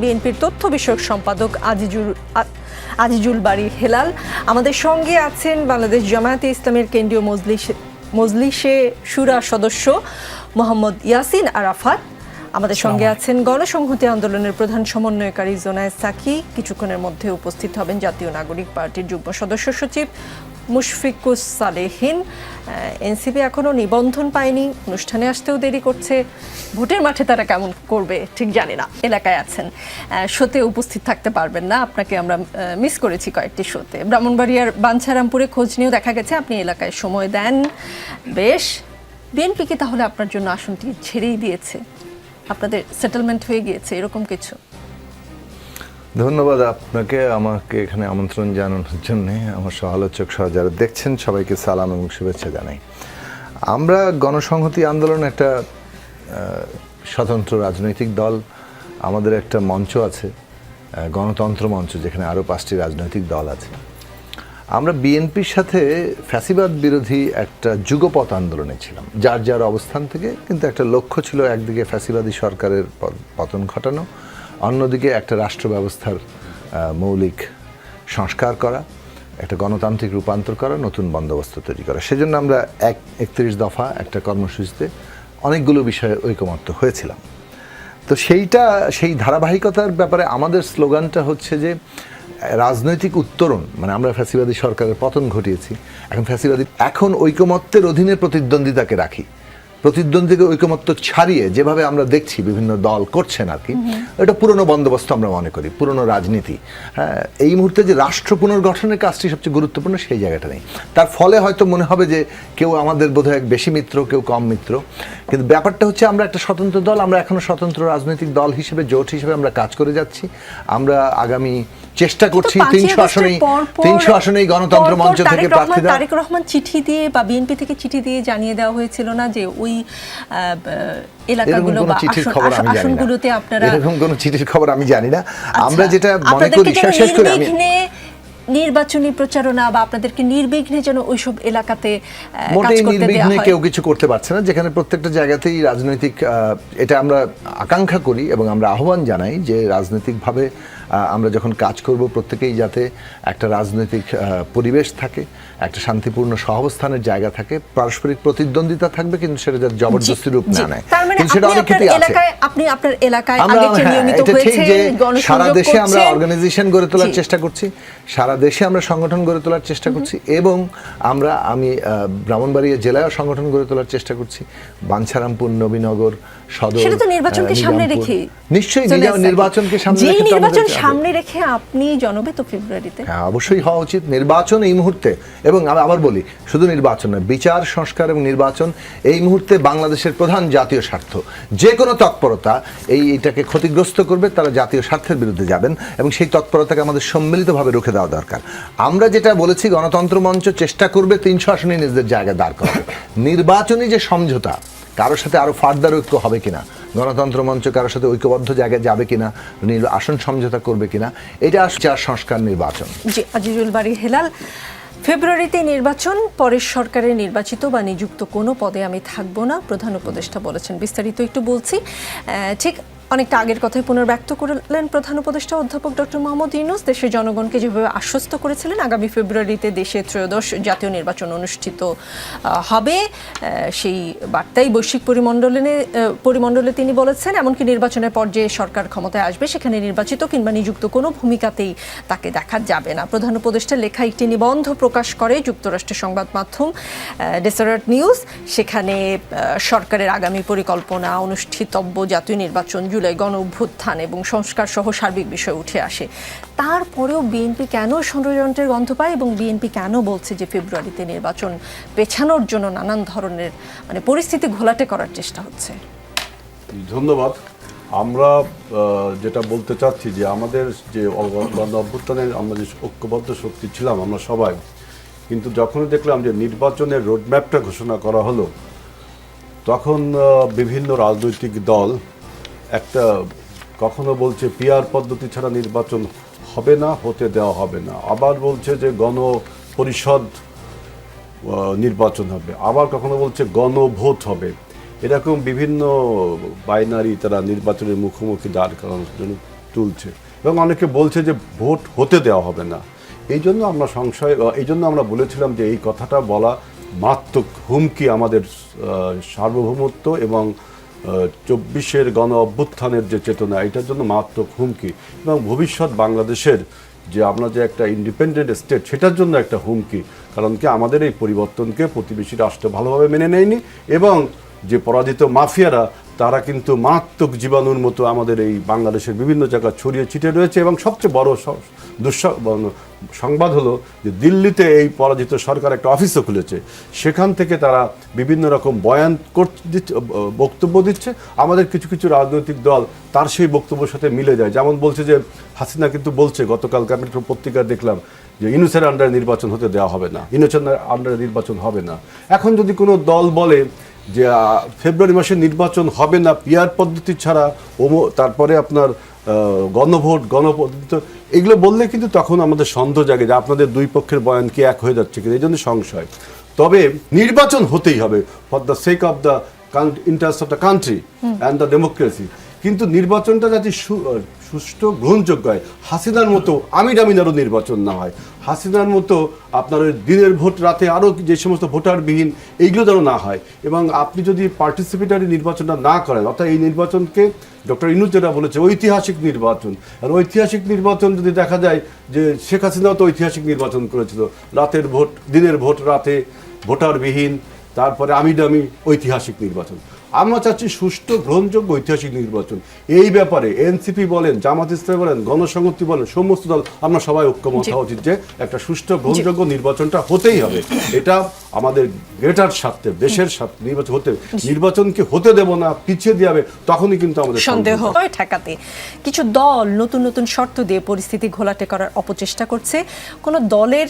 বিএনপির তথ্য বিষয়ক সম্পাদক আজিজুল বারী হেলাল। আমাদের সঙ্গে আছেন বাংলাদেশ জামায়াতে ইসলামের কেন্দ্রীয় মজলিসে শুরা সদস্য মোহাম্মদ ইয়াসিন আরাফাত। আমাদের সঙ্গে আছেন গণসংহতি আন্দোলনের প্রধান সমন্বয়কারী জোনায়েদ সাকি। কিছুক্ষণের মধ্যে উপস্থিত হবেন জাতীয় নাগরিক পার্টির যুগ্ম সদস্য সচিব মুশফিকুস সালেহীন। এনসিপি এখনও নিবন্ধন পায়নি, অনুষ্ঠানে আসতেও দেরি করছে। ভোটের মাঠে তারা কেমন করবে ঠিক জানি না। এলাকায় আছেন, শোতে উপস্থিত থাকতে পারবেন না, আপনাকে আমরা মিস করেছি কয়েকটি শোতে। ব্রাহ্মণবাড়িয়ার বাঞ্ছারামপুরে খোঁজ নিয়েও দেখা গেছে আপনি এলাকায় সময় দেন বেশ। বিএনপি কি তাহলে আপনার জন্য আসনটি ছেড়েই দিয়েছে, আপনাদের সেটেলমেন্ট হয়ে গিয়েছে এরকম কিছু? ধন্যবাদ আপনাকে আমাকে এখানে আমন্ত্রণ জানানোর জন্য। আমার সহ আলোচক সহ যারা দেখছেন সবাইকে সালাম এবং শুভেচ্ছা জানাই। আমরা গণসংহতি আন্দোলন একটা স্বতন্ত্র রাজনৈতিক দল। আমাদের একটা মঞ্চ আছে, গণতন্ত্র মঞ্চ, যেখানে আরও 5টি রাজনৈতিক দল আছে। আমরা বিএনপির সাথে ফ্যাসিবাদ বিরোধী একটা যুগপৎ আন্দোলনে ছিলাম, যার যার অবস্থান থেকে, কিন্তু একটা লক্ষ্য ছিল একদিকে ফ্যাসিবাদী সরকারের পতন ঘটানো, অন্যদিকে একটা রাষ্ট্র ব্যবস্থার মৌলিক সংস্কার করা, একটা গণতান্ত্রিক রূপান্তর করা, নতুন বন্দোবস্ত তৈরি করা। সেজন্য আমরা 31 দফা একটা কর্মসূচিতে অনেকগুলো বিষয়ে ঐকমত্য হয়েছিলাম। তো সেই ধারাবাহিকতার ব্যাপারে আমাদের স্লোগানটা হচ্ছে যে রাজনৈতিক উত্তরণ, মানে আমরা ফ্যাসিবাদী সরকারের পতন ঘটিয়েছি, এখন ঐকমত্যের অধীনে প্রতিদ্বন্দ্বিতাকে রাখি। প্রতিদ্বন্দ্বীকে ঐকমত্য ছাড়িয়ে যেভাবে আমরা দেখছি বিভিন্ন দল করছেন আর কি, এটা পুরনো বন্দোবস্ত আমরা মনে করি, পুরনো রাজনীতি। হ্যাঁ, এই মুহূর্তে যে রাষ্ট্র পুনর্গঠনের কাজটি সবচেয়ে গুরুত্বপূর্ণ, সেই জায়গাটা নেই। তার ফলে হয়তো মনে হবে যে কেউ আমাদের বোধহয় বেশি মিত্র, কেউ কম মিত্র, কিন্তু ব্যাপারটা হচ্ছে আমরা একটা স্বতন্ত্র দল। আমরা এখনো স্বতন্ত্র রাজনৈতিক দল হিসেবে, জোট হিসেবে আমরা কাজ করে যাচ্ছি। আমরা আগামী চেষ্টা করছি 300 আসনেই গণতন্ত্র মঞ্চ থেকে প্রার্থী দেওয়া। তারেক রহমান চিঠি দিয়ে বা বিএনপি থেকে চিঠি দিয়ে জানিয়ে দেওয়া হয়েছিল না যে ওই এলাকাগুলো বা আসনগুলোতে আপনারা, এরকম কোনো চিঠির খবর আমি জানি না। আমরা যেটা মনে করি শেষ করে আমি নির্বাচনী প্রচারণা বা আপনাদেরকে নির্বিঘ্নে যেন ওইসব এলাকাতে মোটেই নির্বিঘ্নে কেউ কিছু করতে পারছে না, যেখানে প্রত্যেকটা জায়গাতেই রাজনৈতিক, এটা আমরা আকাঙ্ক্ষা করি এবং আমরা আহ্বান জানাই যে রাজনৈতিকভাবে আমরা যখন কাজ করব প্রত্যেকেই যাতে একটা রাজনৈতিক পরিবেশ থাকে, একটা শান্তিপূর্ণ সহাবস্থানের জায়গা থাকে, পারস্পরিক প্রতিদ্বন্দ্বিতা থাকবে, কিন্তু সেটা যাতে জবরদস্তি রূপ না নেয়। কিন্তু সেটা অনেক ক্ষেত্রে আছে। আপনি আপনার এলাকায় আগে যে নিয়মিত হয়েছে, সারা দেশে আমরা অর্গানাইজেশন গড়ে তোলার চেষ্টা করছি, সারা দেশে আমরা সংগঠন গড়ে তোলার চেষ্টা করছি, এবং আমি ব্রাহ্মণবাড়িয়া জেলায় সংগঠন গড়ে তোলার চেষ্টা করছি। বাঞ্ছারামপুর, নবীনগর, সদর, সেটা তো নির্বাচনকে সামনে রেখে, নিশ্চয়ই নির্বাচনকে সামনে রেখে আপনি জনবে তো ফেব্রুয়ারিতে, হ্যাঁ অবশ্যই হওয়া উচিত। নির্বাচন এই মুহূর্তে, এবং আমি আবার বলি, শুধু নির্বাচন নয়, বিচার সংস্কার এবং নির্বাচন এই মুহূর্তে বাংলাদেশের প্রধান জাতীয় স্বার্থ। যে কোনো তৎপরতা এইটাকে ক্ষতিগ্রস্ত করবে, তারা জাতীয় স্বার্থের বিরুদ্ধে যাবেন, এবং সেই তৎপরতাকে আমাদের সম্মিলিতভাবে রুখে দেওয়া দরকার। আমরা যেটা বলেছি, গণতন্ত্র মঞ্চ চেষ্টা করবে 300 আসনে নিজেদের জায়গায় দাঁড় করাবে। নির্বাচনী যে সমঝোতা, কারোর সাথে আরো ফার্দার ঐক্য হবে কিনা, গণতন্ত্র মঞ্চ কারোর সাথে ঐক্যবদ্ধ জায়গায় যাবে কিনা, আসন সমঝোতা করবে কিনা, এটা বিচার সংস্কার নির্বাচন। জি, আজিজুল বারী হেলাল, ফেব্রুয়ারিতে নির্বাচন, পরের সরকারের নির্বাচিত বা নিযুক্ত কোনো পদে আমি থাকবো না, প্রধান উপদেষ্টা বলেছেন। বিস্তারিত একটু বলছি। ঠিক অনেকটা আগের কথাই পুনর্ব্যক্ত করলেন প্রধান উপদেষ্টা অধ্যাপক ডক্টর মোহাম্মদ ইউনূস। দেশের জনগণকে যেভাবে আশ্বস্ত করেছিলেন আগামী ফেব্রুয়ারিতে দেশে ত্রয়োদশ জাতীয় নির্বাচন অনুষ্ঠিত হবে, সেই বার্তাই বৈশ্বিক পরিমণ্ডলে তিনি বলেছেন। এমনকি নির্বাচনের পর যে সরকার ক্ষমতায় আসবে, সেখানে নির্বাচিত কিংবা নিযুক্ত কোনো ভূমিকাতেই তাকে দেখা যাবে না। প্রধান উপদেষ্টার লেখা একটি নিবন্ধ প্রকাশ করে যুক্তরাষ্ট্রের সংবাদ মাধ্যম ডেসারার্ট নিউজ। সেখানে সরকারের আগামী পরিকল্পনা, অনুষ্ঠিতব্য জাতীয় নির্বাচন, জুলাই গণ অভ্যুত্থান এবং সংস্কার সহ সার্বিক বিষয় উঠে আসে। তারপরেও বিএনপি কেন ষড়যন্ত্রের গন্ধ পায়, এবং বিএনপি কেন বলছে যে ফেব্রুয়ারিতে নির্বাচন পেছানোর জন্য নানান ধরনের পরিস্থিতি ঘোলাটে করার চেষ্টা হচ্ছে? ধন্যবাদ। আমরা যেটা বলতে চাচ্ছি যে আমাদের যে গণ অভ্যুত্থানের আমরা যে ঐক্যবদ্ধ শক্তি ছিলাম আমরা সবাই, কিন্তু যখনই দেখলাম যে নির্বাচনের রোডম্যাপটা ঘোষণা করা হলো, তখন বিভিন্ন রাজনৈতিক দল একটা কখনো বলছে পিআর পদ্ধতি ছাড়া নির্বাচন হবে না, হতে দেওয়া হবে না, আবার বলছে যে গণপরিষদ নির্বাচন হবে, আবার কখনো বলছে গণভোট হবে। এরকম বিভিন্ন বাইনারি তারা নির্বাচনের মুখোমুখি দাঁড় করানোর জন্য তুলছে এবং অনেকে বলছে যে ভোট হতে দেওয়া হবে না। এই জন্য আমরা এই জন্য আমরা বলেছিলাম যে এই কথাটা বলা মারাত্মক হুমকি আমাদের সার্বভৌমত্ব এবং 24-এর গণ অভ্যুত্থানের যে চেতনা, এটার জন্য মারাত্মক হুমকি এবং ভবিষ্যৎ বাংলাদেশের যে আমরা যে একটা ইন্ডিপেন্ডেন্ট স্টেট সেটার জন্য একটা হুমকি। কারণ কি আমাদের এই পরিবর্তনকে প্রতিবেশী রাষ্ট্র ভালোভাবে মেনে নেয়নি এবং যে পরাজিত মাফিয়ারা তারা কিন্তু মারাত্মক জীবাণুর মতো আমাদের এই বাংলাদেশের বিভিন্ন জায়গায় ছড়িয়ে ছিটিয়ে রয়েছে। এবং সবচেয়ে বড় সংবাদ হলো যে দিল্লিতে এই পরাজিত সরকার একটা অফিসও খুলেছে, সেখান থেকে তারা বিভিন্ন রকম বয়ান বক্তব্য দিচ্ছে। আমাদের কিছু কিছু রাজনৈতিক দল তার সেই বক্তব্যের সাথে মিলে যায়। যেমন বলছে যে হাসিনা কিন্তু বলছে, গতকালকে আমি একটা পত্রিকায় দেখলাম যে ইউনূসের আন্ডারে নির্বাচন হতে দেওয়া হবে না, ইউনূসের আন্ডারে নির্বাচন হবে না। এখন যদি কোনো দল বলে যে ফেব্রুয়ারি মাসে নির্বাচন হবে না পিআর পদ্ধতি ছাড়া, তারপরে আপনার গণপদ্ধতি, এগুলো বললে কিন্তু তখন আমাদের সন্দেহ জাগে যে আপনাদের দুই পক্ষের বয়ান কি এক হয়ে যাচ্ছে কিনা, এই জন্য সংশয়। তবে নির্বাচন হতেই হবে for the sake of the interest of the country and the democracy. কিন্তু নির্বাচনটা যাতে সুষ্ঠু গ্রহণযোগ্য হয়, হাসিনার মতো আমিরামিনারও নির্বাচন না হয়, হাসিনার মতো আপনার দিনের ভোট রাতে আরও যে সমস্ত ভোটারবিহীন এইগুলো যেন না হয়। এবং আপনি যদি পার্টিসিপেটারি নির্বাচনটা না করেন, অর্থাৎ এই নির্বাচনকে ডক্টর ইউনূস যেটা বলেছে ঐতিহাসিক নির্বাচন, আর ঐতিহাসিক নির্বাচন যদি দেখা যায় যে শেখ হাসিনাও তো ঐতিহাসিক নির্বাচন করেছিল, রাতের ভোট দিনের ভোট রাতে ভোটারবিহীন, তারপরে আমিডামি ঐতিহাসিক নির্বাচন। আমরা চাচ্ছি সুষ্ঠু গ্রহণযোগ্য ঐতিহাসিক নির্বাচন। এই ব্যাপারে এনসিপি বলেন, জামাত ইসলামী বলেন, গণসংহতি বলেন, সমস্ত দল আমরা সবাই ঐক্যমত হওয়া উচিত যে একটা সুষ্ঠু গ্রহণযোগ্য নির্বাচনটা হতেই হবে। এটা আমাদের গ্রেটার স্বার্থে, দেশের স্বার্থে নির্বাচনকে হতে দেব না, পিছিয়ে দিয়ে হবে, তখনই কিন্তু আমাদের সন্দেহ ঠেকাতে কিছু দল নতুন নতুন শর্ত দিয়ে পরিস্থিতি ঘোলাটে করার অপচেষ্টা করছে। কোনো দলের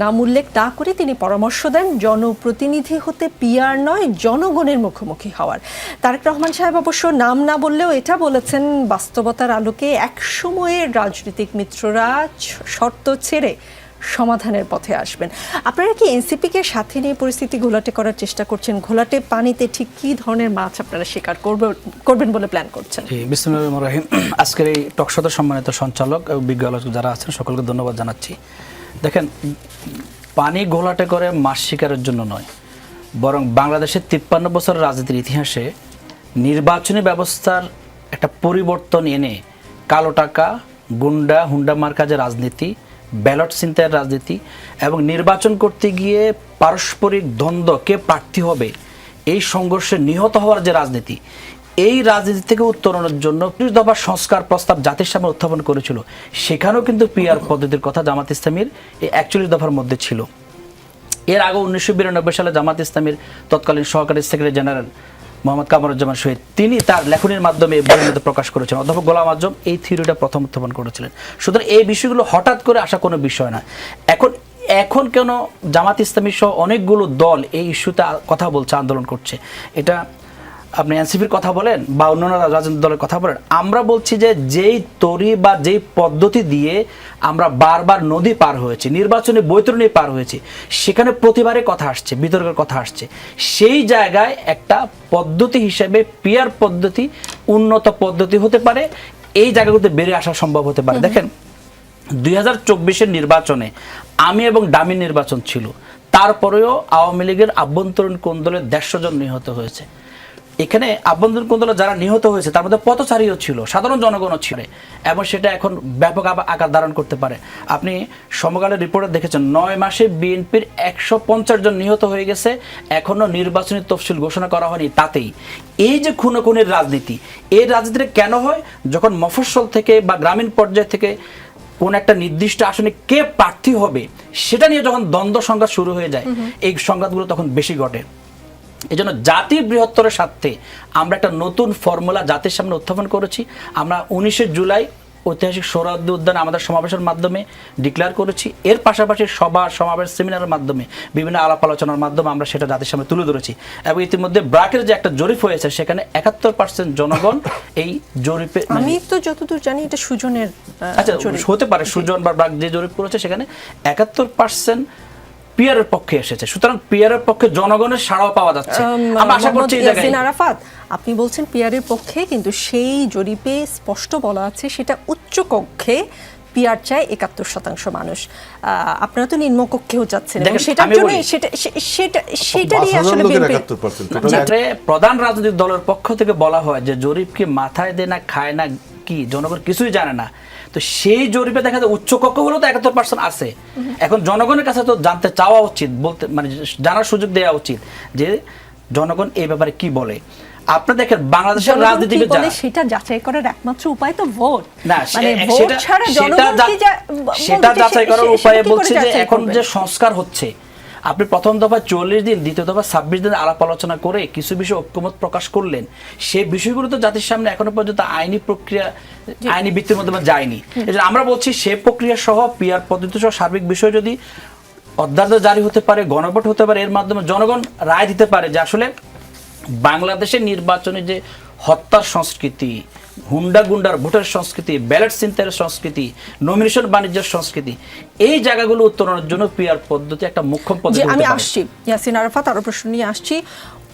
নাম উল্লেখ না করে তিনি পরামর্শ দেন জনপ্রতিনিধি হতে পিআর নয়, জনগণের মুখোমুখি হওয়ার। তারেক রহমান সাহেব অবশ্য নাম না বললেও এটা বলেছেন বাস্তবতার আলোকে এক সময়ের রাজনৈতিক মিত্ররা শর্ত ছেড়ে সমাধানের পথে আসবেন। আপনারা কি এনসিপিকে সাথে নিয়ে পরিস্থিতি ঘোলাটে করার চেষ্টা করছেন? ঘোলাটে পানিতে ঠিক কী ধরনের মাছ আপনারা শিকার করবেন বলে প্ল্যান করছেন? বিসমিল্লাহির রহমানির রহিম। আজকের এই টকশোতে সম্মানিত সঞ্চালক এবং বিজ্ঞ আলোচক যারা আছেন সকলকে ধন্যবাদ জানাচ্ছি। দেখেন, পানি ঘোলাটে করে মাছ শিকারের জন্য নয়, বরং বাংলাদেশের 53 বছরের রাজনীতির ইতিহাসে নির্বাচনী ব্যবস্থার একটা পরিবর্তন এনে কালো টাকা, গুন্ডা হুন্ডা মার্কা যে রাজনীতি, ব্যালট ছিনতাইয়ের রাজনীতি এবং নির্বাচন করতে গিয়ে পারস্পরিক দ্বন্দ্ব, কে প্রার্থী হবে, এই সংঘর্ষে নিহত হওয়ার যে রাজনীতি, এই রাজনীতি থেকে উত্তরণের জন্য 30 দফা সংস্কার প্রস্তাব জাতির সামনে উত্থাপন করেছিল। সেখানেও কিন্তু পিআর পদ্ধতির কথা জামাত ইসলামীর এই 41 দফার মধ্যে ছিল। এর আগে 1992 সালে জামাত ইসলামীর তৎকালীন সহকারী সেক্রেটারি জেনারেল মোহাম্মদ কামরুজ্জামান শহীদ তিনি তার লেখনীর মাধ্যমে বইয়ের প্রকাশ করেছেন। অধ্যাপক গোলাম আজম এই থিওরিটা প্রথম উত্থাপন করেছিলেন। সুতরাং এই বিষয়গুলো হঠাৎ করে আসা কোনো বিষয় না। এখন কেন জামাত ইসলামী সহ অনেকগুলো দল এই ইস্যুতে কথা বলছে, আন্দোলন করছে? এটা আপনি এনসিপির কথা বলেন বা অন্যান্য রাজনৈতিক দলের কথা বলেন, আমরা বলছি যে যেই তরি বা যেই পদ্ধতি দিয়ে আমরা বারবার নদী পার হয়েছি, নির্বাচনে বৈতরণী পার হয়েছি, সেখানে প্রতিবারে কথা আসছে, বিতর্কের কথা আসছে। সেই জায়গায় একটা পদ্ধতি হিসেবে পিআর পদ্ধতি উন্নত পদ্ধতি হতে পারে, এই জায়গাগুলোতে বেরিয়ে আসা সম্ভব হতে পারে। দেখেন, 2024-এর নির্বাচনে আমি এবং ডামি নির্বাচন ছিল, তারপরেও আওয়ামী লীগের আভ্যন্তরীণ কোন্দলে 150 জন নিহত হয়েছে। এখানে আভ্যন্তরীণ কোন্দলে যারা নিহত হয়েছে তার মধ্যে পথচারীও ছিল, সাধারণ জনগণও ছিল, এবং সেটা এখন ব্যাপক আকার ধারণ করতে পারে। আপনি সমকালের রিপোর্টে দেখেছেন 9 মাসে বিএনপির 150 জন নিহত হয়ে গেছে, এখনো নির্বাচনী তফসিল ঘোষণা করা হয়নি। তাতেই এই যে খুনোখুনির রাজনীতি, এই রাজনীতিটা কেন হয়? যখন মফস্বল থেকে বা গ্রামীণ পর্যায় থেকে কোন একটা নির্দিষ্ট আসনে কে প্রার্থী হবে সেটা নিয়ে যখন দ্বন্দ্ব সংঘাত শুরু হয়ে যায়, এই সংঘাতগুলো তখন বেশি ঘটে। এই জন্য জাতির বৃহত্তরের স্বার্থে আমরা একটা নতুন ফর্মুলা জাতির সামনে উত্থাপন করেছি। আমরা 19 জুলাই ঐতিহাসিক সোহরাওয়ার্দী উদ্যানে আমাদের সমাবেশের মাধ্যমে ডিক্লেয়ার করেছি। এর পাশাপাশি সভা, সমাবেশ, সেমিনারের মাধ্যমে বিভিন্ন আলাপ আলোচনার মাধ্যমে আমরা সেটা জাতির সামনে তুলে ধরেছি। এবং ইতিমধ্যে ব্র্যাকের যে একটা জরিপ হয়েছে সেখানে 71% জনগণ এই জরিপে, আমি তো যতদূর জানি এটা সুজনের, আচ্ছা হতে পারে সুজন বা ব্র্যাক যে জরিপ করেছে সেখানে 71% পিয়ারের পক্ষে এসেছে। সুতরাং পিয়ারের পক্ষে জনগণের সাড়াও পাওয়া যাচ্ছে। আমরা আশা করছি এই জায়গায় আরাফাত আপনি বলছেন পিয়ারের পক্ষে, কিন্তু সেই জরিপে স্পষ্ট বলা আছে সেটা উচ্চ কক্ষে পিয়ার চায় 71% মানুষ। আপনারা তো নিম্নকক্ষেও যাচ্ছেন এবং দেখেন, সেটার আমি জন্য বলি। সেটারই 5,000 আসলে লোকের বিএনপি 71%, যাতে প্রধান রাজনৈতিক দলের পক্ষ থেকে বলা হয় যে জরিপ কি মাথায় দেয় না খায় না, কি জনগণ কিছুই জানে না। তো সেই জরিপে দেখা যায় উচ্চ কক্ষগুলো তো 71% আছে। এখন জনগণের কাছে তো জানতে চাওয়া উচিত, বলতে মানে জানার সুযোগ দেওয়া উচিত যে জনগণ এই ব্যাপারে কি বলে। আপনি দেখেন বাংলাদেশের জনগণ কি রাজনীতিবিদ বলে যারা, সেটা যাচাই করার একমাত্র উপায় তো ভোট। না মানে সে- ভোট সেটা- ছাড়া সেটা জনগণ যা- কি সেটা বলতে যাচাই করার সেটা উপায় কি করে বলছে যে যাচাই এখন করবেন? যে সংস্কার হচ্ছে, আপনি প্রথম দফা 40 দিন, দ্বিতীয় দফা 26 দিন আলাপ আলোচনা করে কিছু বিষয় ঐক্যমত প্রকাশ করলেন। সেই বিষয়গুলো তো জাতির সামনে এখনো পর্যন্ত আইনি প্রক্রিয়া, আইনি ভিত্তির মাধ্যমে যায়নি। এই জন্য আমরা বলছি সে প্রক্রিয়া সহ পিআর পদ্ধতি সহ সার্বিক বিষয় যদি অধ্যাদেশ জারি হতে পারে, গণভোট হতে পারে, এর মাধ্যমে জনগণ রায় দিতে পারে যে আসলে বাংলাদেশের নির্বাচনে যে হত্যার সংস্কৃতি, হুন্ডা গুন্ডার ভোটের সংস্কৃতি, ব্যালট ছিনতাইয়ের সংস্কৃতি, নমিনেশন বাণিজ্যের সংস্কৃতি, এই জায়গাগুলো উত্তরণের জন্য পিআর পদ্ধতি একটা মুখ্য যে পদ্ধতি আমি হতে পারে। আসছি ইয়াসিন আরাফাত, আরো প্রশ্ন নিয়ে আসছি।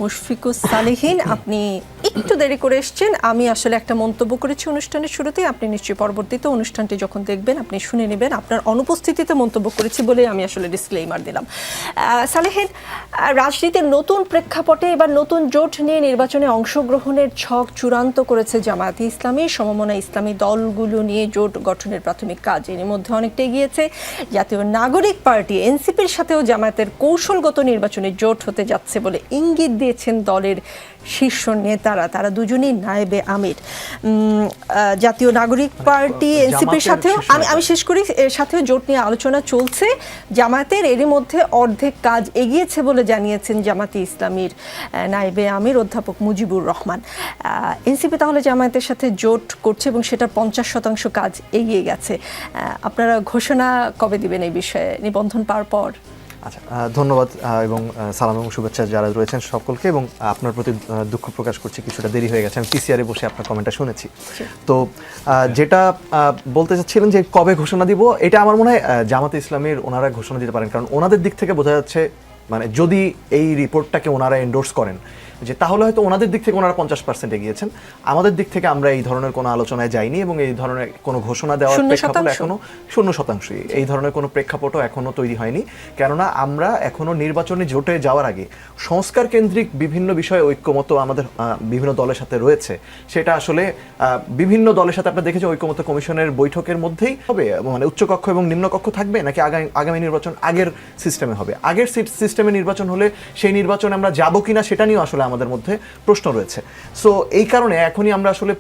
মুশফিকুস সালেহিন, আপনি একটু দেরি করে এসেছেন। আমি আসলে একটা মন্তব্য করেছি অনুষ্ঠানের শুরুতেই, আপনি নিশ্চয়ই পরবর্তীতে অনুষ্ঠানটি যখন দেখবেন আপনি শুনে নেবেন। আপনার অনুপস্থিতিতে মন্তব্য করেছি বলে আমি আসলে ডিসক্লেইমার দিলাম। সালেহিন, রাজনীতির নতুন প্রেক্ষাপটে এবার নতুন জোট নিয়ে নির্বাচনে অংশগ্রহণের ছক চূড়ান্ত করেছে জামায়াতে ইসলামী। সমমনা ইসলামী দলগুলো নিয়ে জোট গঠনের প্রাথমিক কাজ এর মধ্যে অনেকটা এগিয়েছে। জাতীয় নাগরিক পার্টি এনসিপির সাথেও জামায়াতের কৌশলগত নির্বাচনে জোট হতে যাচ্ছে বলে ইঙ্গিত দিয়েছেন দলের শীর্ষ নেতারা। তারা দুজনেই নায়েবে আমির। জাতীয় নাগরিক পার্টি এনসিপির সাথেও আমি শেষ করি, এর সাথেও জোট নিয়ে আলোচনা চলছে। জামায়াতের এরই মধ্যে অর্ধেক কাজ এগিয়েছে বলে জানিয়েছেন জামাতে ইসলামীর নায়েবে আমির অধ্যাপক মুজিবুর রহমান। এনসিপি তাহলে জামায়াতের সাথে জোট করছে এবং সেটার 50% কাজ এগিয়ে গেছে। আপনারা ঘোষণা কবে দিবেন এই বিষয়ে, নিবন্ধন পাওয়ার পর? আচ্ছা, ধন্যবাদ এবং সালাম এবং শুভেচ্ছা যারা রয়েছেন সকলকে, এবং আপনার প্রতি দুঃখ প্রকাশ করছি কিছুটা দেরি হয়ে গেছে। আমি পিসিআরে বসে আপনার কমেন্টটা শুনেছি। তো যেটা বলতে চাচ্ছিলেন যে কবে ঘোষণা দিব, এটা আমার মনে হয় জামাতে ইসলামীর ওনারা ঘোষণা দিতে পারেন, কারণ ওনাদের দিক থেকে বোঝা যাচ্ছে মানে যদি এই রিপোর্টটাকে ওনারা এন্ডোর্স করেন যে তাহলে হয়তো ওনাদের দিক থেকে ওনারা 50% এগিয়েছেন। আমাদের দিক থেকে আমরা এই ধরনের কোনো আলোচনায় যাইনি এবং এই ধরনের কোনো ঘোষণা দেওয়ার প্রেক্ষাপট এখনো 0%, এই ধরনের কোনো প্রেক্ষাপটও এখনো তৈরি হয়নি। কেননা আমরা এখনো নির্বাচনে জোটে যাওয়ার আগে সংস্কার কেন্দ্রিক বিভিন্ন বিষয়ে ঐক্যমত আমাদের বিভিন্ন দলের সাথে রয়েছে। সেটা আসলে বিভিন্ন দলের সাথে আপনারা দেখেছেন ঐক্যমত কমিশনের বৈঠকের মধ্যেই হবে, মানে উচ্চকক্ষ এবং নিম্নকক্ষ থাকবে নাকি আগামী নির্বাচন আগের সিস্টেমে হবে। আগের সিস্টেমে নির্বাচন হলে সেই নির্বাচনে আমরা যাব কিনা সেটা নিয়েও আসলে আমাদের মধ্যে প্রশ্ন রয়েছে। সো এই কারণে এখনই আমরা আসলে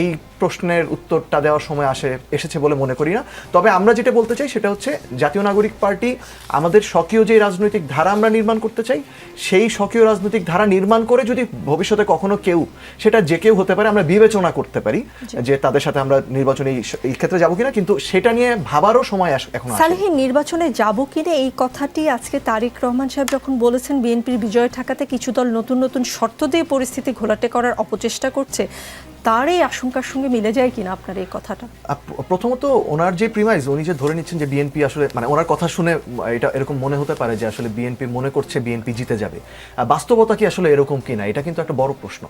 এই প্রশ্নের উত্তরটা দেওয়ার সময় এসেছে বলে মনে করি না। তবে আমরা যেটা বলতে চাই সেটা হচ্ছে জাতীয় নাগরিক পার্টি আমাদের স্বকীয় যে রাজনৈতিক ধারা আমরা নির্মাণ করতে চাই, সেই স্বকীয় রাজনৈতিক ধারা নির্মাণ করে যদি ভবিষ্যতে কখনো কেউ, সেটা যে কেউ হতে পারে, আমরা বিবেচনা করতে পারি যে তাদের সাথে আমরা নির্বাচনে এই ক্ষেত্রে যাবো কিনা, কিন্তু সেটা নিয়ে ভাবারও সময় এখন আসে। সালেহীন, নির্বাচনে যাব কিনা এই কথাটি আজকে তারেক রহমান সাহেব যখন বলেছেন বিএনপির বিজয় ঠেকাতে কিছু দল নতুন নতুন শর্ত দিয়ে পরিস্থিতি ঘোলাটে করার অপচেষ্টা করছে, তার এই আশঙ্কার সঙ্গে মিলে যায় কিনা আপনার এই কথাটা? প্রথমত ওনার যে প্রিমাইজ, উনি যে ধরে নিচ্ছেন যে বিএনপি আসলে, মানে ওনার কথা শুনে এটা এরকম মনে হতে পারে যে আসলে বিএনপি মনে করছে বিএনপি জিতে যাবে। বাস্তবতা কি আসলে এরকম কিনা, এটা কিন্তু একটা বড় প্রশ্ন।